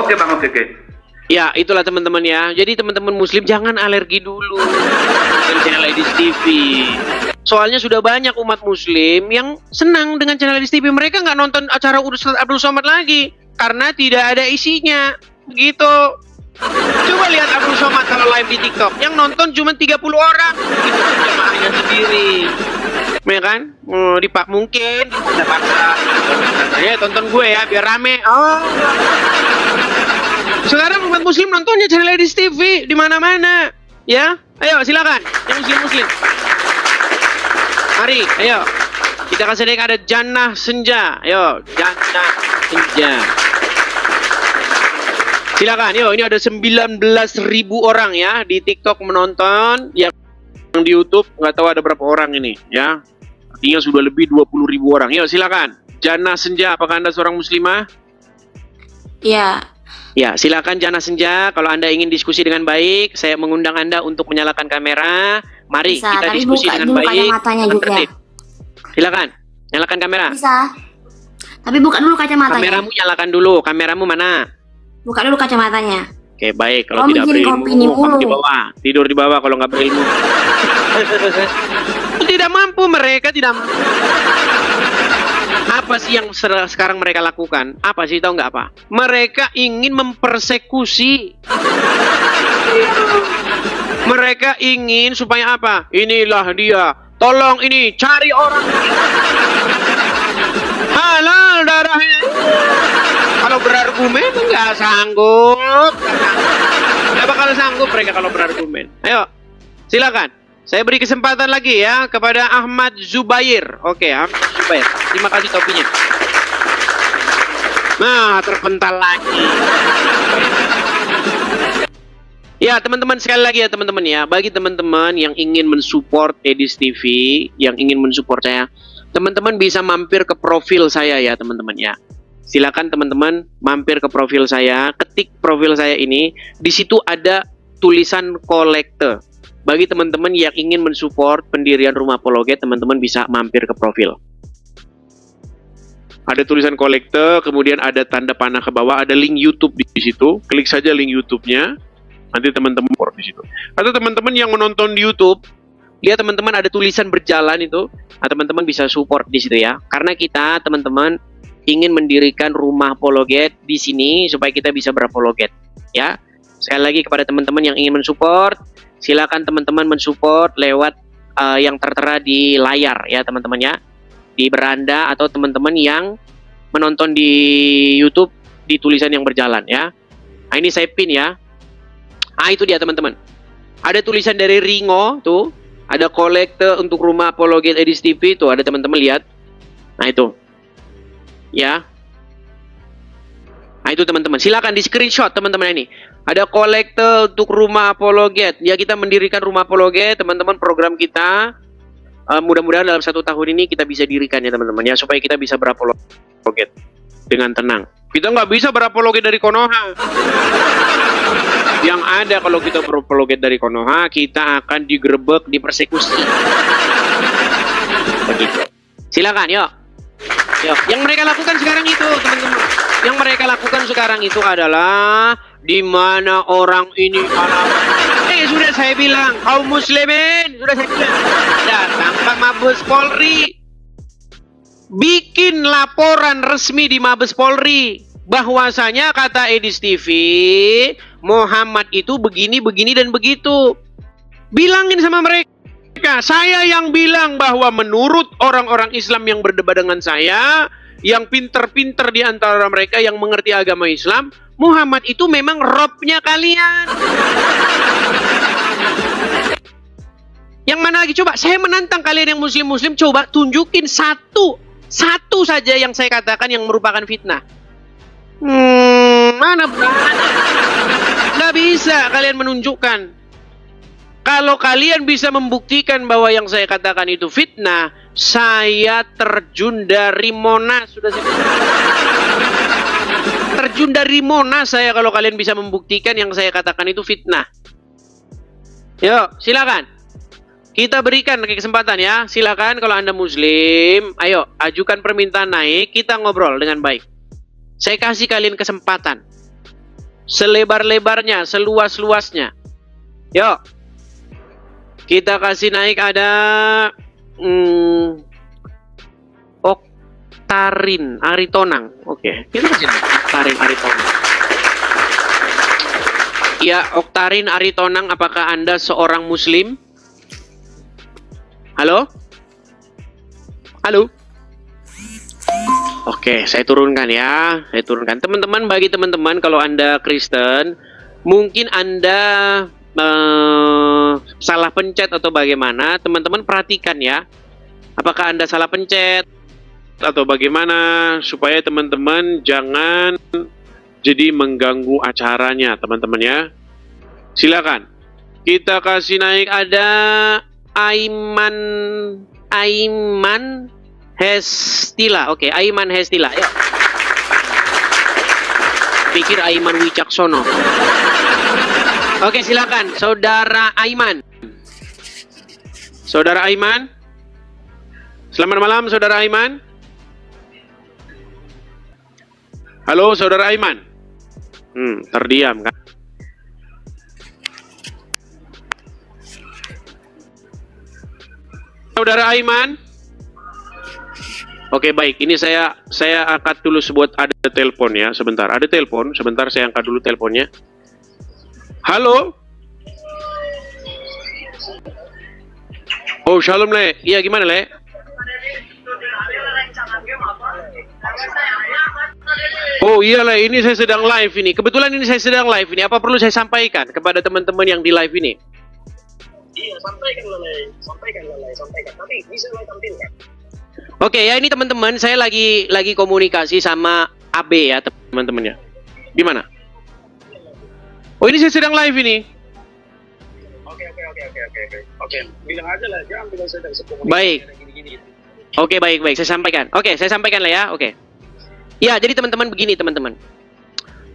Oke Bang, oke. Ya, itulah teman-teman ya. Jadi teman-teman muslim jangan alergi dulu dengan channel Ladies TV. Soalnya sudah banyak umat muslim yang senang dengan channel Ladies TV. Mereka nggak nonton acara Ustaz Abdul Somad lagi karena tidak ada isinya. Begitu. Coba lihat Abdul Somad kalau live di TikTok, yang nonton cuma 30 orang. Itu jamaahnya sendiri. Ya kan? Mungkin kita paksa. Ya tonton gue ya biar rame. Sekarang umat muslim nontonnya channel Ladies TV di mana-mana. Ya, ayo silakan yang muslim. Mari, ayo. Kita kasih lihat ada Jannah Senja. Ayo, Jannah Senja. Silakan, yuk. Ini ada 19.000 orang ya di TikTok menonton. Yang di YouTube nggak tahu ada berapa orang ini, ya. Artinya sudah lebih 20.000 orang. Yuk, silakan. Jannah Senja, apakah Anda seorang muslimah? Iya. Ya, silakan Jannah Senja. Kalau Anda ingin diskusi dengan baik, saya mengundang Anda untuk menyalakan kamera. Mari Bisa, kita diskusi dengan baik. Silakan, nyalakan kamera. Bisa. Tapi buka dulu kacamatanya. Kameramu nyalakan dulu. Kameramu mana? Buka dulu kacamatanya. Oke, baik. Kalau tidak berilmu, kamu di bawah. Tidur di bawah kalau nggak berilmu. Tidak mampu, mereka tidak mampu. Apa sih yang sekarang mereka lakukan? Apa sih, tahu nggak apa? Mereka ingin mempersekusi. Mereka ingin supaya apa? Inilah dia. Tolong ini, cari orang. Halal darahnya. Kalau berargumen nggak sanggup. Nggak bakal sanggup mereka kalau berargumen. Ayo, silakan. Saya beri kesempatan lagi ya kepada Ahmad Zubair. Oke, Ahmad Zubair. Terima kasih topinya. Nah, terpental lagi. Ya, teman-teman, sekali lagi ya teman-teman ya. Bagi teman-teman yang ingin mensupport Edis TV, yang ingin mensupport saya, teman-teman bisa mampir ke profil saya ya teman-teman ya. Silakan teman-teman mampir ke profil saya, ketik profil saya ini, di situ ada tulisan kolekte. Bagi teman-teman yang ingin mensupport pendirian Rumah Apologet, teman-teman bisa mampir ke profil. Ada tulisan kolekte, kemudian ada tanda panah ke bawah, ada link YouTube di situ. Klik saja link YouTube-nya. Nanti teman-teman support di situ. Atau teman-teman yang menonton di YouTube, lihat teman-teman ada tulisan berjalan itu, teman-teman bisa support di situ ya. Karena kita teman-teman ingin mendirikan Rumah Apologet di sini supaya kita bisa berapologet ya. Sekali lagi kepada teman-teman yang ingin mensupport, silakan teman-teman mensupport lewat yang tertera di layar ya teman-teman ya, di beranda, atau teman-teman yang menonton di YouTube di tulisan yang berjalan ya. Nah, ini saya pin ya. Ah, itu dia teman-teman. Ada tulisan dari Ringo tuh, ada kolekte untuk Rumah Apologet Edis TV tuh, ada teman-teman lihat. Nah itu, ya. Nah itu teman-teman, silakan di screenshot teman-teman ini. Ada kolekte untuk Rumah Apologet. Ya, kita mendirikan Rumah Apologet, teman-teman, program kita. Mudah-mudahan dalam 1 tahun ini kita bisa dirikan ya teman-teman ya, supaya kita bisa berapologet dengan tenang. Kita nggak bisa berapologet dari Konoha. Yang ada kalau kita berapologet dari Konoha, kita akan digerebek, dipersekusi. Begitu. Silakan, yuk. Yuk. Yang mereka lakukan sekarang itu, teman-teman. Yang mereka lakukan sekarang itu adalah di mana orang ini sudah saya bilang, kaum muslimin, sudah saya bilang, datang ke Mabes Polri, bikin laporan resmi di Mabes Polri bahwasanya kata Edis TV Muhammad itu begini, begini, dan begitu. Bilangin sama mereka, saya yang bilang bahwa menurut orang-orang Islam yang berdebat dengan saya, yang pinter-pinter di antara mereka yang mengerti agama Islam, Muhammad itu memang robnya kalian. Yang mana lagi coba? Saya menantang kalian yang muslim-muslim, coba tunjukin satu saja yang saya katakan yang merupakan fitnah. Mana berani? Nggak bisa kalian menunjukkan. Kalau kalian bisa membuktikan bahwa yang saya katakan itu fitnah, saya terjun dari Monas. Sudah saya terjun dari Monas saya kalau kalian bisa membuktikan yang saya katakan itu fitnah. Yuk, silakan. Kita berikan kesempatan ya. Silakan kalau Anda muslim, ayo ajukan permintaan naik, kita ngobrol dengan baik. Saya kasih kalian kesempatan. Selebar-lebarnya, seluas-luasnya. Yuk. Kita kasih naik ada Oktarin Aritonang. Oke, kita kasih naik Oktarin Aritonang. Ya, Oktarin Aritonang, apakah Anda seorang muslim? Halo? Halo? Oke, saya turunkan ya. Saya turunkan. Teman-teman, bagi teman-teman kalau Anda Kristen, mungkin Anda salah pencet atau bagaimana, teman-teman perhatikan ya. Apakah Anda salah pencet atau bagaimana, supaya teman-teman jangan jadi mengganggu acaranya, teman-teman ya. Silakan. Kita kasih naik ada Aiman Hestila. Oke, Aiman Hestila. Ayo. Pikir Aiman Wicaksono. Oke, silakan, Saudara Aiman. Saudara Aiman. Selamat malam, Saudara Aiman. Halo, Saudara Aiman. Terdiam kan? Saudara Aiman? Oke, baik. Ini saya angkat dulu sebuah ada telepon ya. Sebentar, ada telepon. Sebentar saya angkat dulu teleponnya. Halo? Oh, shalom, Le. Iya, gimana, Le? Oh iya, Le. Ini saya sedang live ini. Kebetulan ini saya sedang live ini. Apa perlu saya sampaikan kepada teman-teman yang di live ini? Iya, sampaikan. Tapi bisa Le tampilkan. Oke ya, ini teman-teman, saya lagi komunikasi sama AB ya, teman-temannya. Gimana? Oh, ini saya sedang live ini. Oke. Bilang aja lah, jangan bilang sedang sekomunikasi. Baik. Oke, baik. Saya sampaikan. Oke, saya sampaikan lah ya. Oke. Ya, jadi teman-teman begini, teman-teman.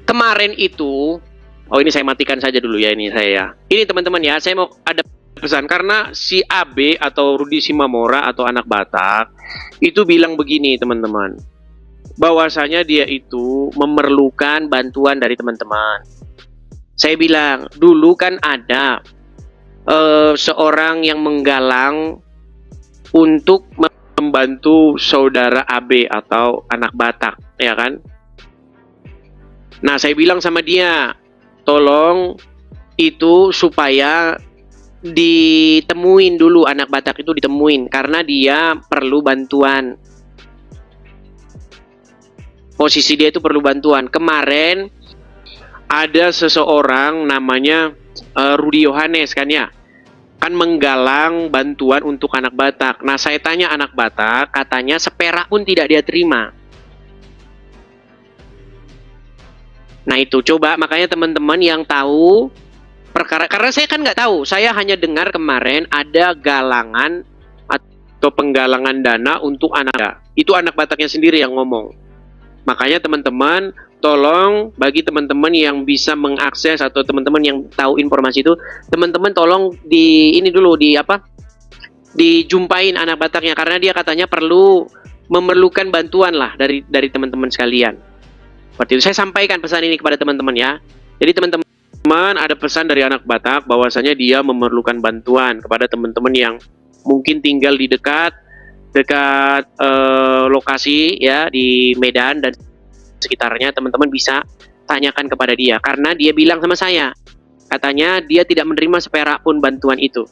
Kemarin itu, oh ini saya matikan saja dulu ya ini saya ya. Ini teman-teman ya, saya mau ada pesan karena si AB atau Rudi Simamora atau anak Batak itu bilang begini teman-teman, bahwasanya dia itu memerlukan bantuan dari teman-teman. Saya bilang dulu kan ada seorang yang menggalang untuk membantu saudara AB atau anak Batak, ya kan? Nah, saya bilang sama dia, tolong itu supaya ditemuin dulu, anak Batak itu ditemuin karena dia perlu bantuan. Posisi dia itu perlu bantuan. Kemarin ada seseorang namanya Rudi Yohanes kan ya, kan menggalang bantuan untuk anak Batak. Nah, saya tanya anak Batak, katanya seperak pun tidak dia terima. Nah itu, coba makanya teman-teman yang tahu perkara, karena saya kan nggak tahu, saya hanya dengar kemarin ada galangan atau penggalangan dana untuk anak. Itu anak Bataknya sendiri yang ngomong. Makanya teman-teman, tolong bagi teman-teman yang bisa mengakses atau teman-teman yang tahu informasi itu, teman-teman tolong ini dulu dijumpain anak Bataknya karena dia katanya memerlukan bantuan lah dari teman-teman sekalian. Seperti itu, saya sampaikan pesan ini kepada teman-teman ya. Jadi teman-teman, ada pesan dari anak Batak bahwasanya dia memerlukan bantuan kepada teman-teman yang mungkin tinggal di dekat lokasi ya di Medan dan sekitarnya. Teman-teman bisa tanyakan kepada dia karena dia bilang sama saya, katanya dia tidak menerima seperak pun bantuan itu.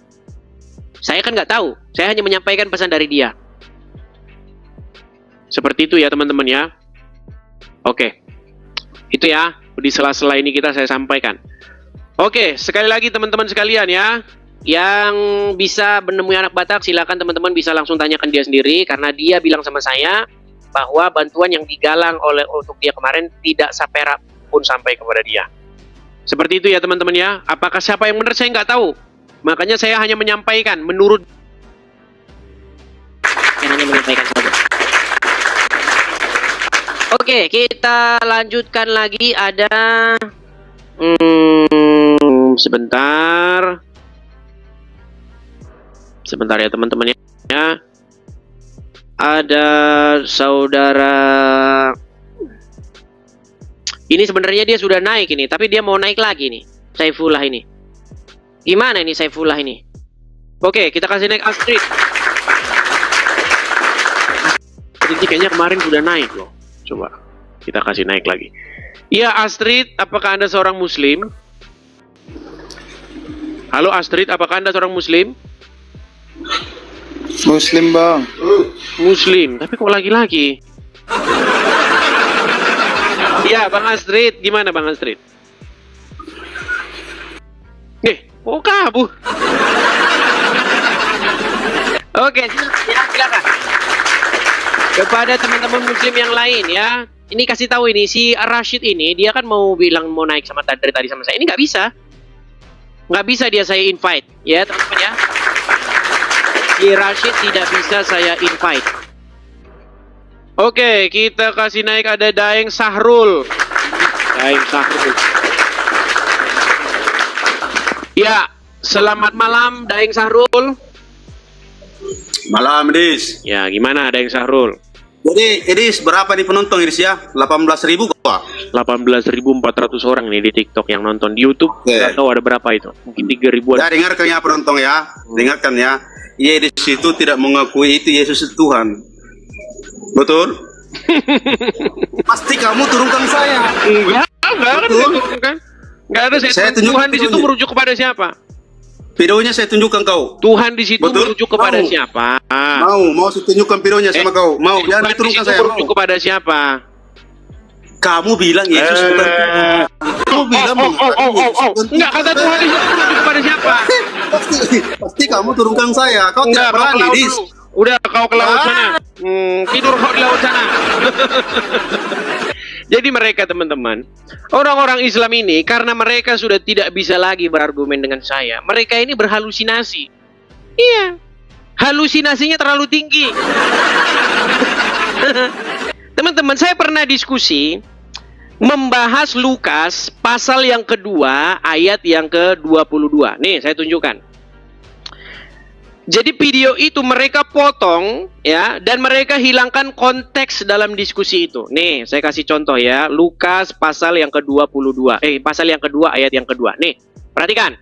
Saya kan nggak tahu, saya hanya menyampaikan pesan dari dia. Seperti itu ya teman-teman ya. Oke, itu ya, di sela-sela ini saya sampaikan. Oke, sekali lagi teman-teman sekalian ya, yang bisa menemui anak Batak silakan teman-teman bisa langsung tanyakan dia sendiri karena dia bilang sama saya bahwa bantuan yang digalang untuk dia kemarin tidak seperak pun sampai kepada dia. Seperti itu ya teman-teman ya. Apakah siapa yang benar saya nggak tahu. Makanya saya hanya menyampaikan menurut saja. Oke, kita lanjutkan lagi. Ada sebentar ya teman-teman ya. Ada saudara ini sebenarnya dia sudah naik ini, tapi dia mau naik lagi nih, Saifullah ini. Gimana ini Saifullah ini? Oke, kita kasih naik Astrid. Ini kayaknya kemarin sudah naik loh. Coba kita kasih naik lagi. Iya Astrid, apakah Anda seorang Muslim? Halo Astrid, apakah Anda seorang Muslim? Muslim bang. Muslim, tapi kok lagi-lagi? Iya Bang Astrid, gimana Bang Astrid? Oh kabur. Oke, silakan. Kepada teman-teman Muslim yang lain ya, ini kasih tahu ini si Rashid ini dia kan mau naik sama tadi sama saya, ini nggak bisa dia saya invite ya teman-teman ya. Si Rashid tidak bisa saya invite. Oke, kita kasih naik ada Daeng Sahrul. Ya, selamat malam Daeng Sahrul. Malam, Idris. Ya, gimana Daeng Sahrul? Jadi, Idris, berapa nih penonton, Idris ya? 18.000 kok? 18.400 orang nih di TikTok yang nonton. Di YouTube nggak tahu ada berapa itu. Mungkin 3.000-an. Ya, dengarkan ya penonton ya. Dengarkan ya. Yesus itu tidak mengakui itu Yesus itu Tuhan. Betul? Pasti kamu turunkan saya. Enggak ada diturunkan. Enggak ada, Saya Tuhan di situ tunjuk. merujuk kepada siapa? Videonya saya tunjukkan kau. Tuhan di situ Betul? merujuk kepada Mau. siapa? Mau saya tunjukkan videonya sama kau. Mau, jangan Tuhan di diturunkan situ saya. merujuk Mau. kepada siapa? Kamu bilang Yesus bukan Tuhan. Kamu bilang Enggak, kata Tuhan di situ merujuk kepada siapa? Pasti kamu turunkan saya. Kau Enggak, tidak kau ke berani, laut Dis. dulu. Udah, kau ke laut sana. Tidur kau di laut sana. Jadi mereka, teman-teman, orang-orang Islam ini, karena mereka sudah tidak bisa lagi berargumen dengan saya, mereka ini berhalusinasi. Iya, halusinasinya terlalu tinggi. Teman-teman, saya pernah diskusi membahas Lukas pasal yang kedua ayat yang ke-22. Nih, saya tunjukkan. Jadi video itu mereka potong ya, dan mereka hilangkan konteks dalam diskusi itu. Nih, saya kasih contoh ya, Lukas pasal yang ke-22. Pasal yang kedua ayat yang kedua. Nih, perhatikan.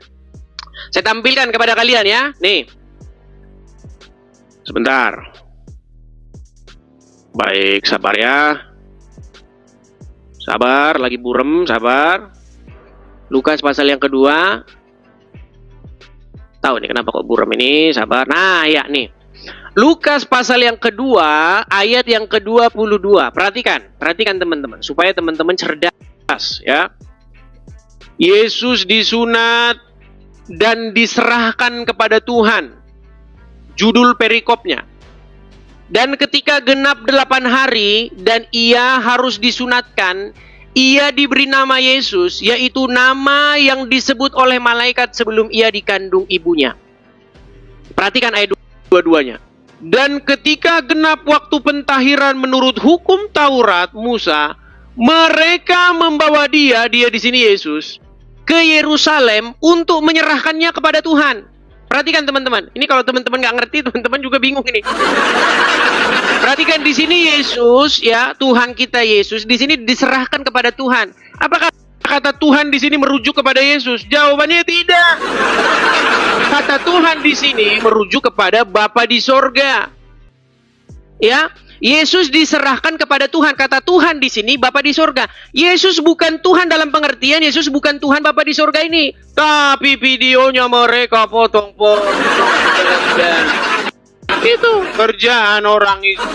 Saya tampilkan kepada kalian ya. Nih. Sebentar. Baik, sabar ya. Sabar, lagi burem, sabar. Lukas pasal yang kedua. Tahu nih kenapa kok buram ini, sabar. Nah, ya nih. Lukas pasal yang kedua, ayat yang ke-22. Perhatikan teman-teman, supaya teman-teman cerdas ya. Yesus disunat dan diserahkan kepada Tuhan. Judul perikopnya. Dan ketika genap 8 hari dan ia harus disunatkan, ia diberi nama Yesus, yaitu nama yang disebut oleh malaikat sebelum ia dikandung ibunya. Perhatikan ayat 22-nya. Dan ketika genap waktu pentahiran menurut hukum Taurat Musa, mereka membawa dia di sini Yesus, ke Yerusalem untuk menyerahkannya kepada Tuhan. Perhatikan teman-teman, ini kalau teman-teman nggak ngerti, teman-teman juga bingung ini. Perhatikan di sini Yesus, ya Tuhan kita Yesus di sini diserahkan kepada Tuhan. Apakah kata Tuhan di sini merujuk kepada Yesus? Jawabannya tidak. Kata Tuhan di sini merujuk kepada Bapa di sorga. Ya, Yesus diserahkan kepada Tuhan. Kata Tuhan di sini Bapa di sorga. Yesus bukan Tuhan dalam pengertian Yesus bukan Tuhan Bapa di sorga ini. Tapi videonya mereka potong-potong. Itu kerjaan orang itu.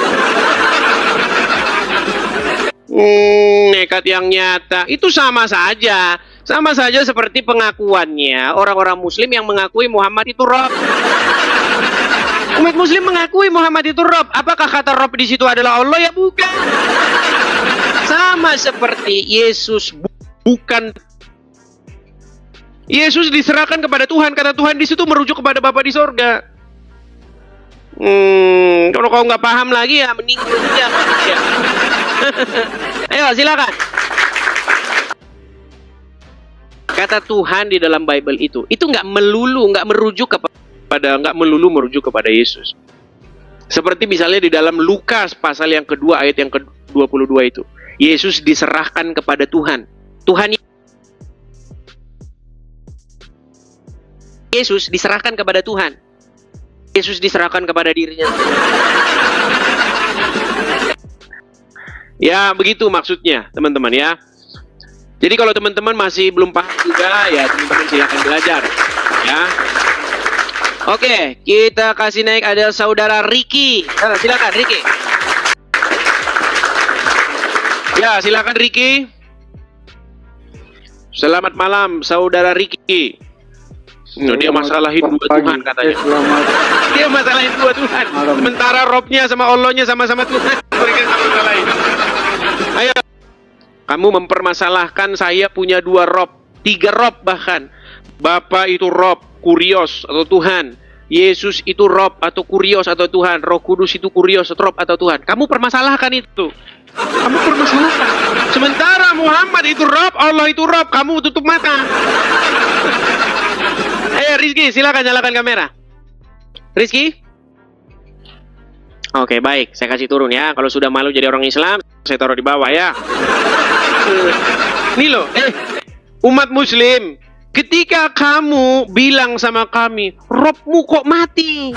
Nekat yang nyata. Itu sama saja. Sama saja seperti pengakuannya orang-orang Muslim yang mengakui Muhammad itu Rabb. Umat Muslim mengakui Muhammad itu Rabb. Apakah kata Rabb di situ adalah Allah? Ya bukan. Sama seperti Yesus bukan. Yesus diserahkan kepada Tuhan. Kata Tuhan di situ merujuk kepada Bapa di sorga. Kalau kau nggak paham lagi ya meninggal saja. Ya. Ayo silakan. Kata Tuhan di dalam Bible itu nggak merujuk kepada Yesus. Seperti misalnya di dalam Lukas pasal yang kedua ayat yang ke-22 itu. Yesus diserahkan kepada Tuhan. Yesus diserahkan kepada Tuhan. Yesus diserahkan kepada dirinya. Ya, begitu maksudnya, teman-teman ya. Jadi kalau teman-teman masih belum paham juga, ya teman-teman silakan belajar. Ya. Oke, kita kasih naik ada saudara Ricky. Silakan Ricky. Ya, silakan Ricky. Selamat malam, saudara Ricky. Dia masalahin dua Tuhan katanya. Dia masalahin dua Tuhan. Sementara Robnya sama Allahnya sama-sama Tuhan. Mereka sama-salahin. Ayo. Kamu mempermasalahkan saya punya 2 Rob, 3 Rob bahkan. Bapa itu Rob, Kurios atau Tuhan. Yesus itu Rob atau Kurios atau Tuhan. Roh Kudus itu Kurios atau Rob atau Tuhan. Kamu permasalahkan itu. Kamu permasalahkan. Sementara Muhammad itu Rob, Allah itu Rob. Kamu tutup mata. Ayo Rizky, silakan nyalakan kamera. Rizky? Oke, baik. Saya kasih turun ya. Kalau sudah malu jadi orang Islam, saya taruh di bawah ya. Nih loh, umat Muslim. Ketika kamu bilang sama kami, Robmu kok mati?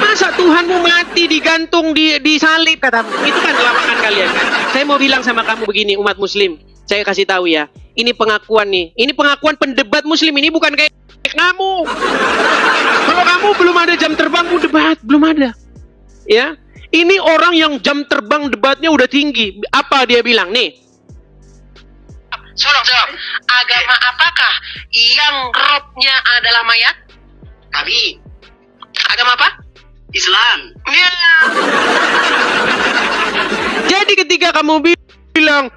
Masa Tuhanmu mati digantung di salib katamu? Itu kan lawakan kalian kan? Saya mau bilang sama kamu begini, umat muslim. Saya kasih tahu ya. Ini pengakuan nih. Ini pengakuan pendebat muslim. Ini bukan kayak kamu. Kalau kamu belum ada jam terbangmu debat, belum ada. Ya. Ini orang yang jam terbang debatnya udah tinggi. Apa dia bilang nih? Jawab. Agama apakah yang robnya adalah mayat? Kami. Agama apa? Islam. Ya. Jadi ketika kamu bilang,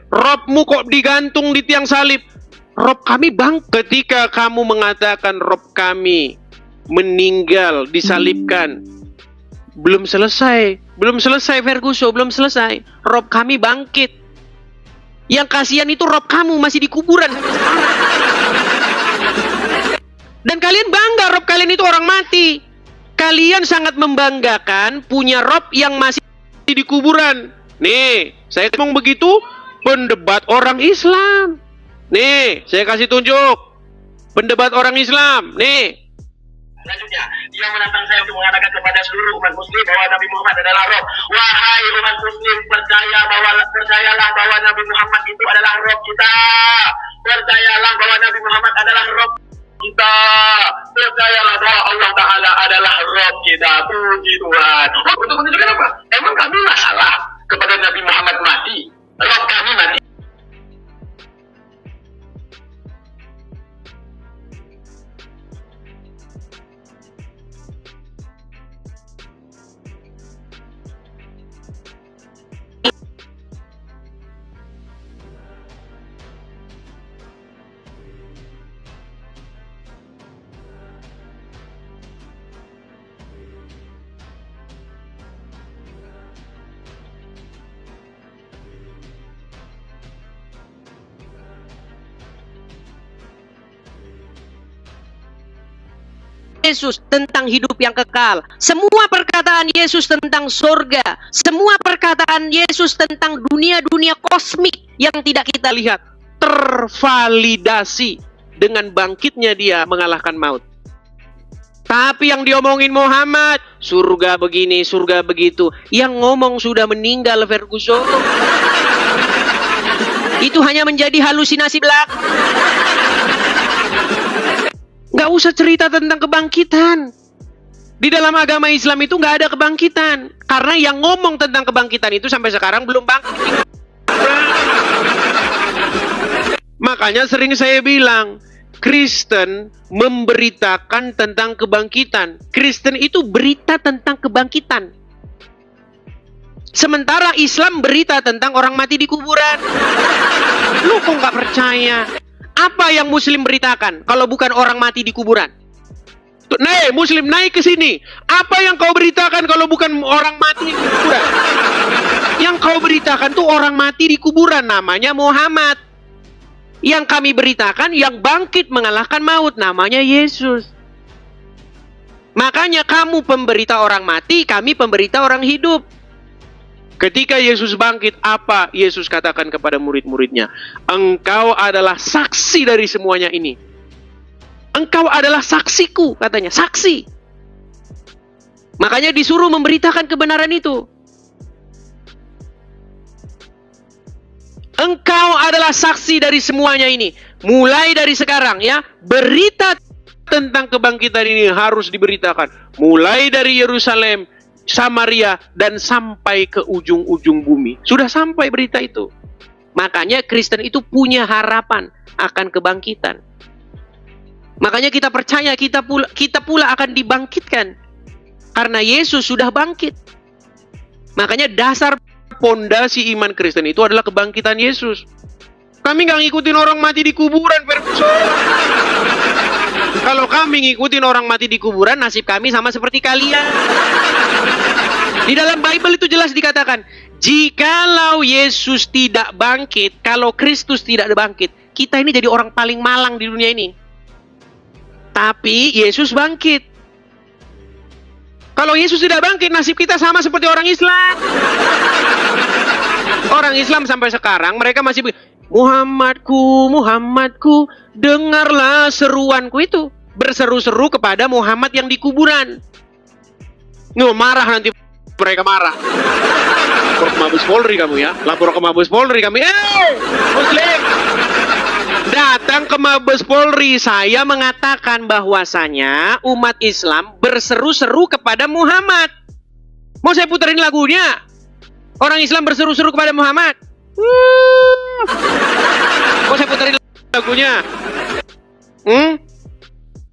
Robmu kok digantung di tiang salib? Rob kami bang. Ketika kamu mengatakan Rob kami meninggal disalibkan, belum selesai Ferguson, belum selesai. Rob kami bangkit. Yang kasihan itu Rob kamu masih di kuburan sampai sekarang. Dan kalian bangga Rob kalian itu orang mati. Kalian sangat membanggakan punya Rob yang masih di kuburan. Nih, saya ngomong begitu pendebat orang Islam. Nih, saya kasih tunjuk. Pendebat orang Islam. Nih. Selanjutnya, dia menantang saya untuk mengatakan kepada seluruh umat muslim bahwa Nabi Muhammad adalah Rob. Wahai umat muslim, percayalah bahwa Nabi Muhammad itu adalah Rob kita. Percayalah bahwa Nabi Muhammad adalah Rob kita. Percayalah bahwa Allah Ta'ala adalah Rob kita. Puji Tuhan. Untuk menunjukkan apa? Emang kami masalah kepada Nabi Muhammad mati? Rob kami mati. Yesus tentang hidup yang kekal. Semua perkataan Yesus tentang surga. Semua perkataan Yesus tentang dunia-dunia kosmik yang tidak kita lihat. Tervalidasi dengan bangkitnya dia mengalahkan maut. Tapi yang diomongin Muhammad, surga begini, surga begitu. Yang ngomong sudah meninggal Ferguson. Itu hanya menjadi halusinasi belaka. Nggak usah cerita tentang kebangkitan. Di dalam agama Islam itu nggak ada kebangkitan. Karena yang ngomong tentang kebangkitan itu sampai sekarang belum bangkit. Makanya sering saya bilang, Kristen memberitakan tentang kebangkitan. Kristen itu berita tentang kebangkitan. Sementara Islam berita tentang orang mati di kuburan. Lu kok nggak percaya? Apa yang Muslim beritakan kalau bukan orang mati di kuburan? Nih, Muslim naik ke sini. Apa yang kau beritakan kalau bukan orang mati di kuburan? Yang kau beritakan tuh orang mati di kuburan, namanya Muhammad. Yang kami beritakan yang bangkit mengalahkan maut, namanya Yesus. Makanya kamu pemberita orang mati, kami pemberita orang hidup. Ketika Yesus bangkit, apa Yesus katakan kepada murid-muridnya? Engkau adalah saksi dari semuanya ini. Engkau adalah saksiku, katanya. Saksi. Makanya disuruh memberitakan kebenaran itu. Engkau adalah saksi dari semuanya ini. Mulai dari sekarang ya, berita tentang kebangkitan ini harus diberitakan. Mulai dari Yerusalem, Samaria, dan sampai ke ujung-ujung bumi. Sudah sampai berita itu. Makanya Kristen itu punya harapan akan kebangkitan. Makanya kita percaya kita pula akan dibangkitkan. Karena Yesus sudah bangkit. Makanya dasar pondasi iman Kristen itu adalah kebangkitan Yesus. Kami nggak ngikutin orang mati di kuburan, Ferguson. Kalau kami ngikutin orang mati di kuburan, nasib kami sama seperti kalian. Di dalam Bible itu jelas dikatakan, jikalau Yesus tidak bangkit, kalau Kristus tidak bangkit, kita ini jadi orang paling malang di dunia ini. Tapi Yesus bangkit. Kalau Yesus tidak bangkit, nasib kita sama seperti orang Islam. Orang Islam sampai sekarang mereka masih Muhammadku, Muhammadku, dengarlah seruanku itu. Berseru-seru kepada Muhammad yang di kuburan. Marah nanti mereka marah. Lapor ke Mabes Polri kamu ya. Lapor ke Mabes Polri kamu. Muslim. Datang ke Mabes Polri. Saya mengatakan bahwasanya umat Islam berseru-seru kepada Muhammad. Mau saya puterin lagunya? Orang Islam berseru-seru kepada Muhammad. Mau saya puterin lagunya?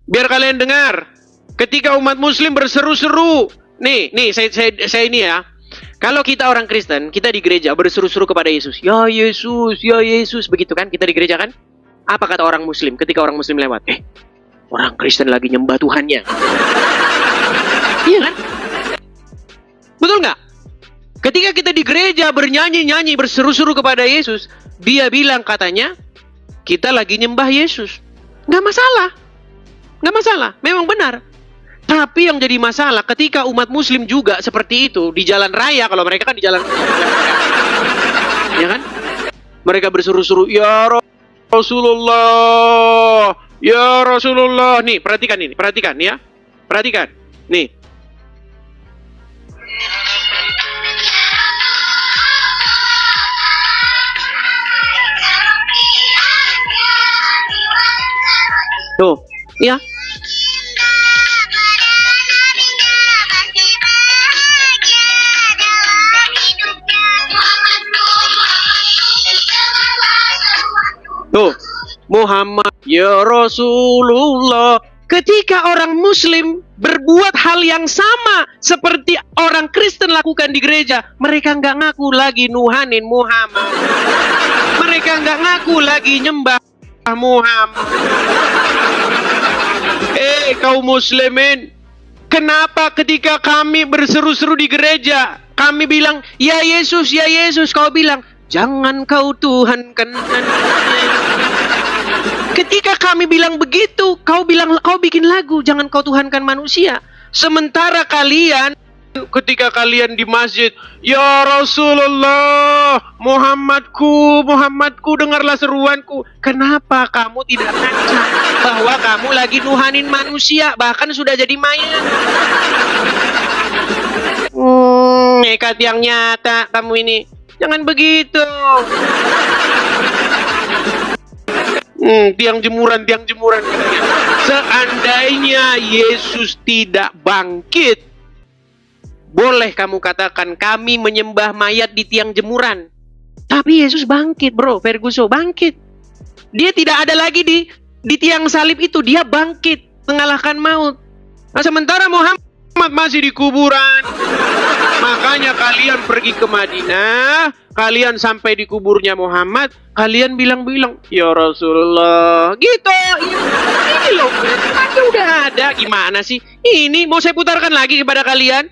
Biar kalian dengar. Ketika umat Muslim berseru-seru. Nih, saya ini ya. Kalau kita orang Kristen, kita di gereja berseru-seru kepada Yesus. Ya Yesus, ya Yesus. Begitu kan? Kita di gereja kan? Apa kata orang Muslim ketika orang Muslim lewat? Orang Kristen lagi nyembah Tuhannya. Iya kan? Betul nggak? Ketika kita di gereja bernyanyi-nyanyi, berseru-seru kepada Yesus, dia bilang katanya, kita lagi nyembah Yesus. Nggak masalah. Nggak masalah. Memang benar. Tapi yang jadi masalah ketika umat Muslim juga seperti itu di jalan raya, kalau mereka kan di jalan raya, ya kan? Mereka berseru-seru, ya Rasulullah, ya Rasulullah. Nih, perhatikan ini, perhatikan ya, perhatikan. Nih. Tuh, ya. Tuh, Muhammad ya Rasulullah. Ketika orang Muslim berbuat hal yang sama seperti orang Kristen lakukan di gereja, mereka nggak ngaku lagi nuhanin Muhammad. Mereka nggak ngaku lagi nyembah Muhammad. Kaum muslimin, kenapa ketika kami berseru-seru di gereja, kami bilang, ya Yesus, kau bilang, jangan kau tuhankan. Ketika kami bilang begitu, kau bilang, kau bikin lagu, jangan kau tuhankan manusia. Sementara kalian, ketika kalian di masjid, ya Rasulullah, Muhammadku, dengarlah seruanku. Kenapa kamu tidak ngaca bahwa kamu lagi nuhanin manusia, bahkan sudah jadi mayat? Nekat yang nyata kamu ini. Jangan begitu. Tiang jemuran. Seandainya Yesus tidak bangkit, boleh kamu katakan kami menyembah mayat di tiang jemuran. Tapi Yesus bangkit, bro, Ferguson bangkit. Dia tidak ada lagi di tiang salib itu, dia bangkit mengalahkan maut. Nah, sementara Muhammad masih di kuburan. Makanya kalian pergi ke Madinah, kalian sampai di kuburnya Muhammad, kalian bilang-bilang, ya Rasulullah, gitu. Ini loh, udah ada. Gimana sih? Ini mau saya putarkan lagi kepada kalian.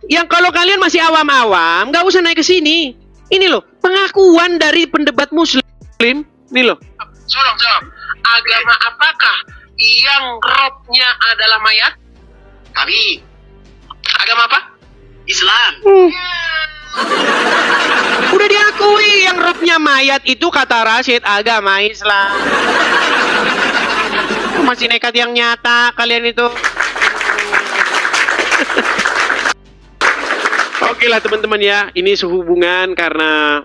Yang kalau kalian masih awam-awam, nggak usah naik ke sini. Ini loh, pengakuan dari pendebat Muslim. Ini loh. Jawab. Agama apakah yang robnya adalah mayat? Tapi agama apa? Islam. Udah diakui yang robnya mayat itu kata Rashid agama Islam. Masih nekat yang nyata kalian itu. Oke lah teman-teman ya, ini sehubungan karena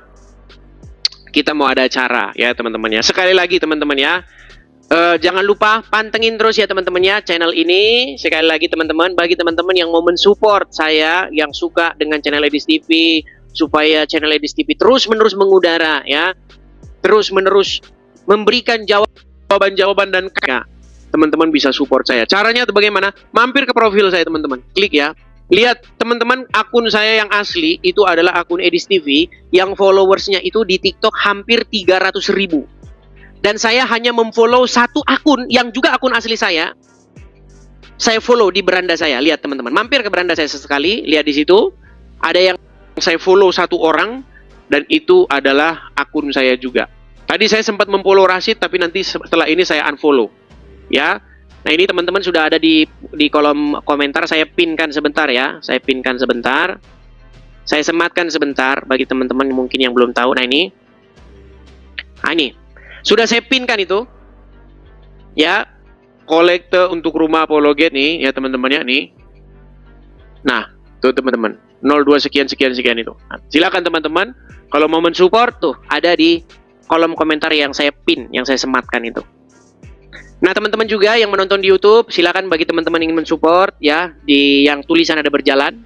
kita mau ada acara ya teman-teman ya. Sekali lagi teman-teman ya, jangan lupa pantengin terus ya teman-teman ya channel ini. Sekali lagi teman-teman, bagi teman-teman yang mau mensupport saya, yang suka dengan channel Edis TV, supaya channel Edis TV terus-menerus mengudara ya, terus-menerus memberikan jawaban-jawaban dan teman-teman bisa support saya. Caranya itu bagaimana? Mampir ke profil saya teman-teman, klik ya. Lihat teman-teman, akun saya yang asli itu adalah akun Edis TV yang followersnya itu di TikTok hampir 300.000. Dan saya hanya memfollow satu akun yang juga akun asli saya. Saya follow di beranda saya. Lihat teman-teman, mampir ke beranda saya sesekali. Lihat di situ ada yang saya follow satu orang dan itu adalah akun saya juga. Tadi saya sempat memfollow Rashid, tapi nanti setelah ini saya unfollow. Ya. Nah ini teman-teman sudah ada di kolom komentar. Saya pinkan sebentar ya. Saya pinkan sebentar. Saya sematkan sebentar bagi teman-teman mungkin yang belum tahu. Nah ini Nah, ini sudah saya pin kan itu, ya, kolekte untuk rumah apologet nih, ya teman-teman ya nih. Nah, tuh teman-teman, 02 sekian itu. Nah, silakan teman-teman, kalau mau mensupport tuh ada di kolom komentar yang saya pin, yang saya sematkan itu. Nah, teman-teman juga yang menonton di YouTube, silakan bagi teman-teman yang ingin mensupport ya, di yang tulisan ada berjalan.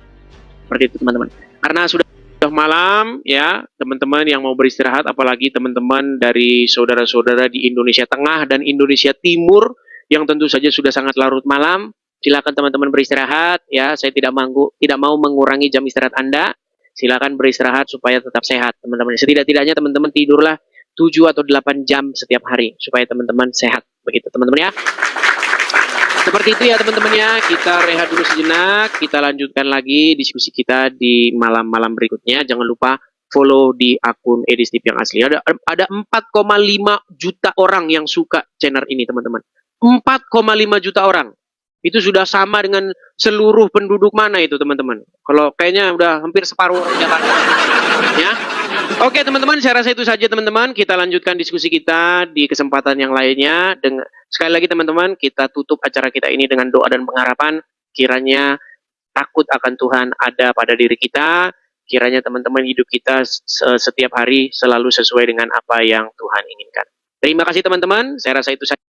Seperti itu teman-teman. Karena sudah malam ya, teman-teman yang mau beristirahat, apalagi teman-teman dari saudara-saudara di Indonesia Tengah dan Indonesia Timur yang tentu saja sudah sangat larut malam, silakan teman-teman beristirahat ya. Saya tidak mau mengurangi jam istirahat Anda. Silakan beristirahat supaya tetap sehat, teman-teman. Setidak-tidaknya teman-teman tidurlah 7 atau 8 jam setiap hari supaya teman-teman sehat. Begitu teman-teman ya. Seperti itu ya teman-teman ya. Kita rehat dulu sejenak. Kita lanjutkan lagi diskusi kita di malam-malam berikutnya. Jangan lupa follow di akun Edis TV yang asli. Ada 4,5 juta orang yang suka channel ini teman-teman. 4,5 juta orang. Itu sudah sama dengan seluruh penduduk mana itu teman-teman. Kalau kayaknya udah hampir separuh orang Jakarta. Ya. Oke teman-teman, saya rasa itu saja teman-teman. Kita lanjutkan diskusi kita di kesempatan yang lainnya. Sekali lagi teman-teman, kita tutup acara kita ini dengan doa dan pengharapan. Kiranya takut akan Tuhan ada pada diri kita. Kiranya teman-teman hidup kita setiap hari selalu sesuai dengan apa yang Tuhan inginkan. Terima kasih teman-teman. Saya rasa itu saja.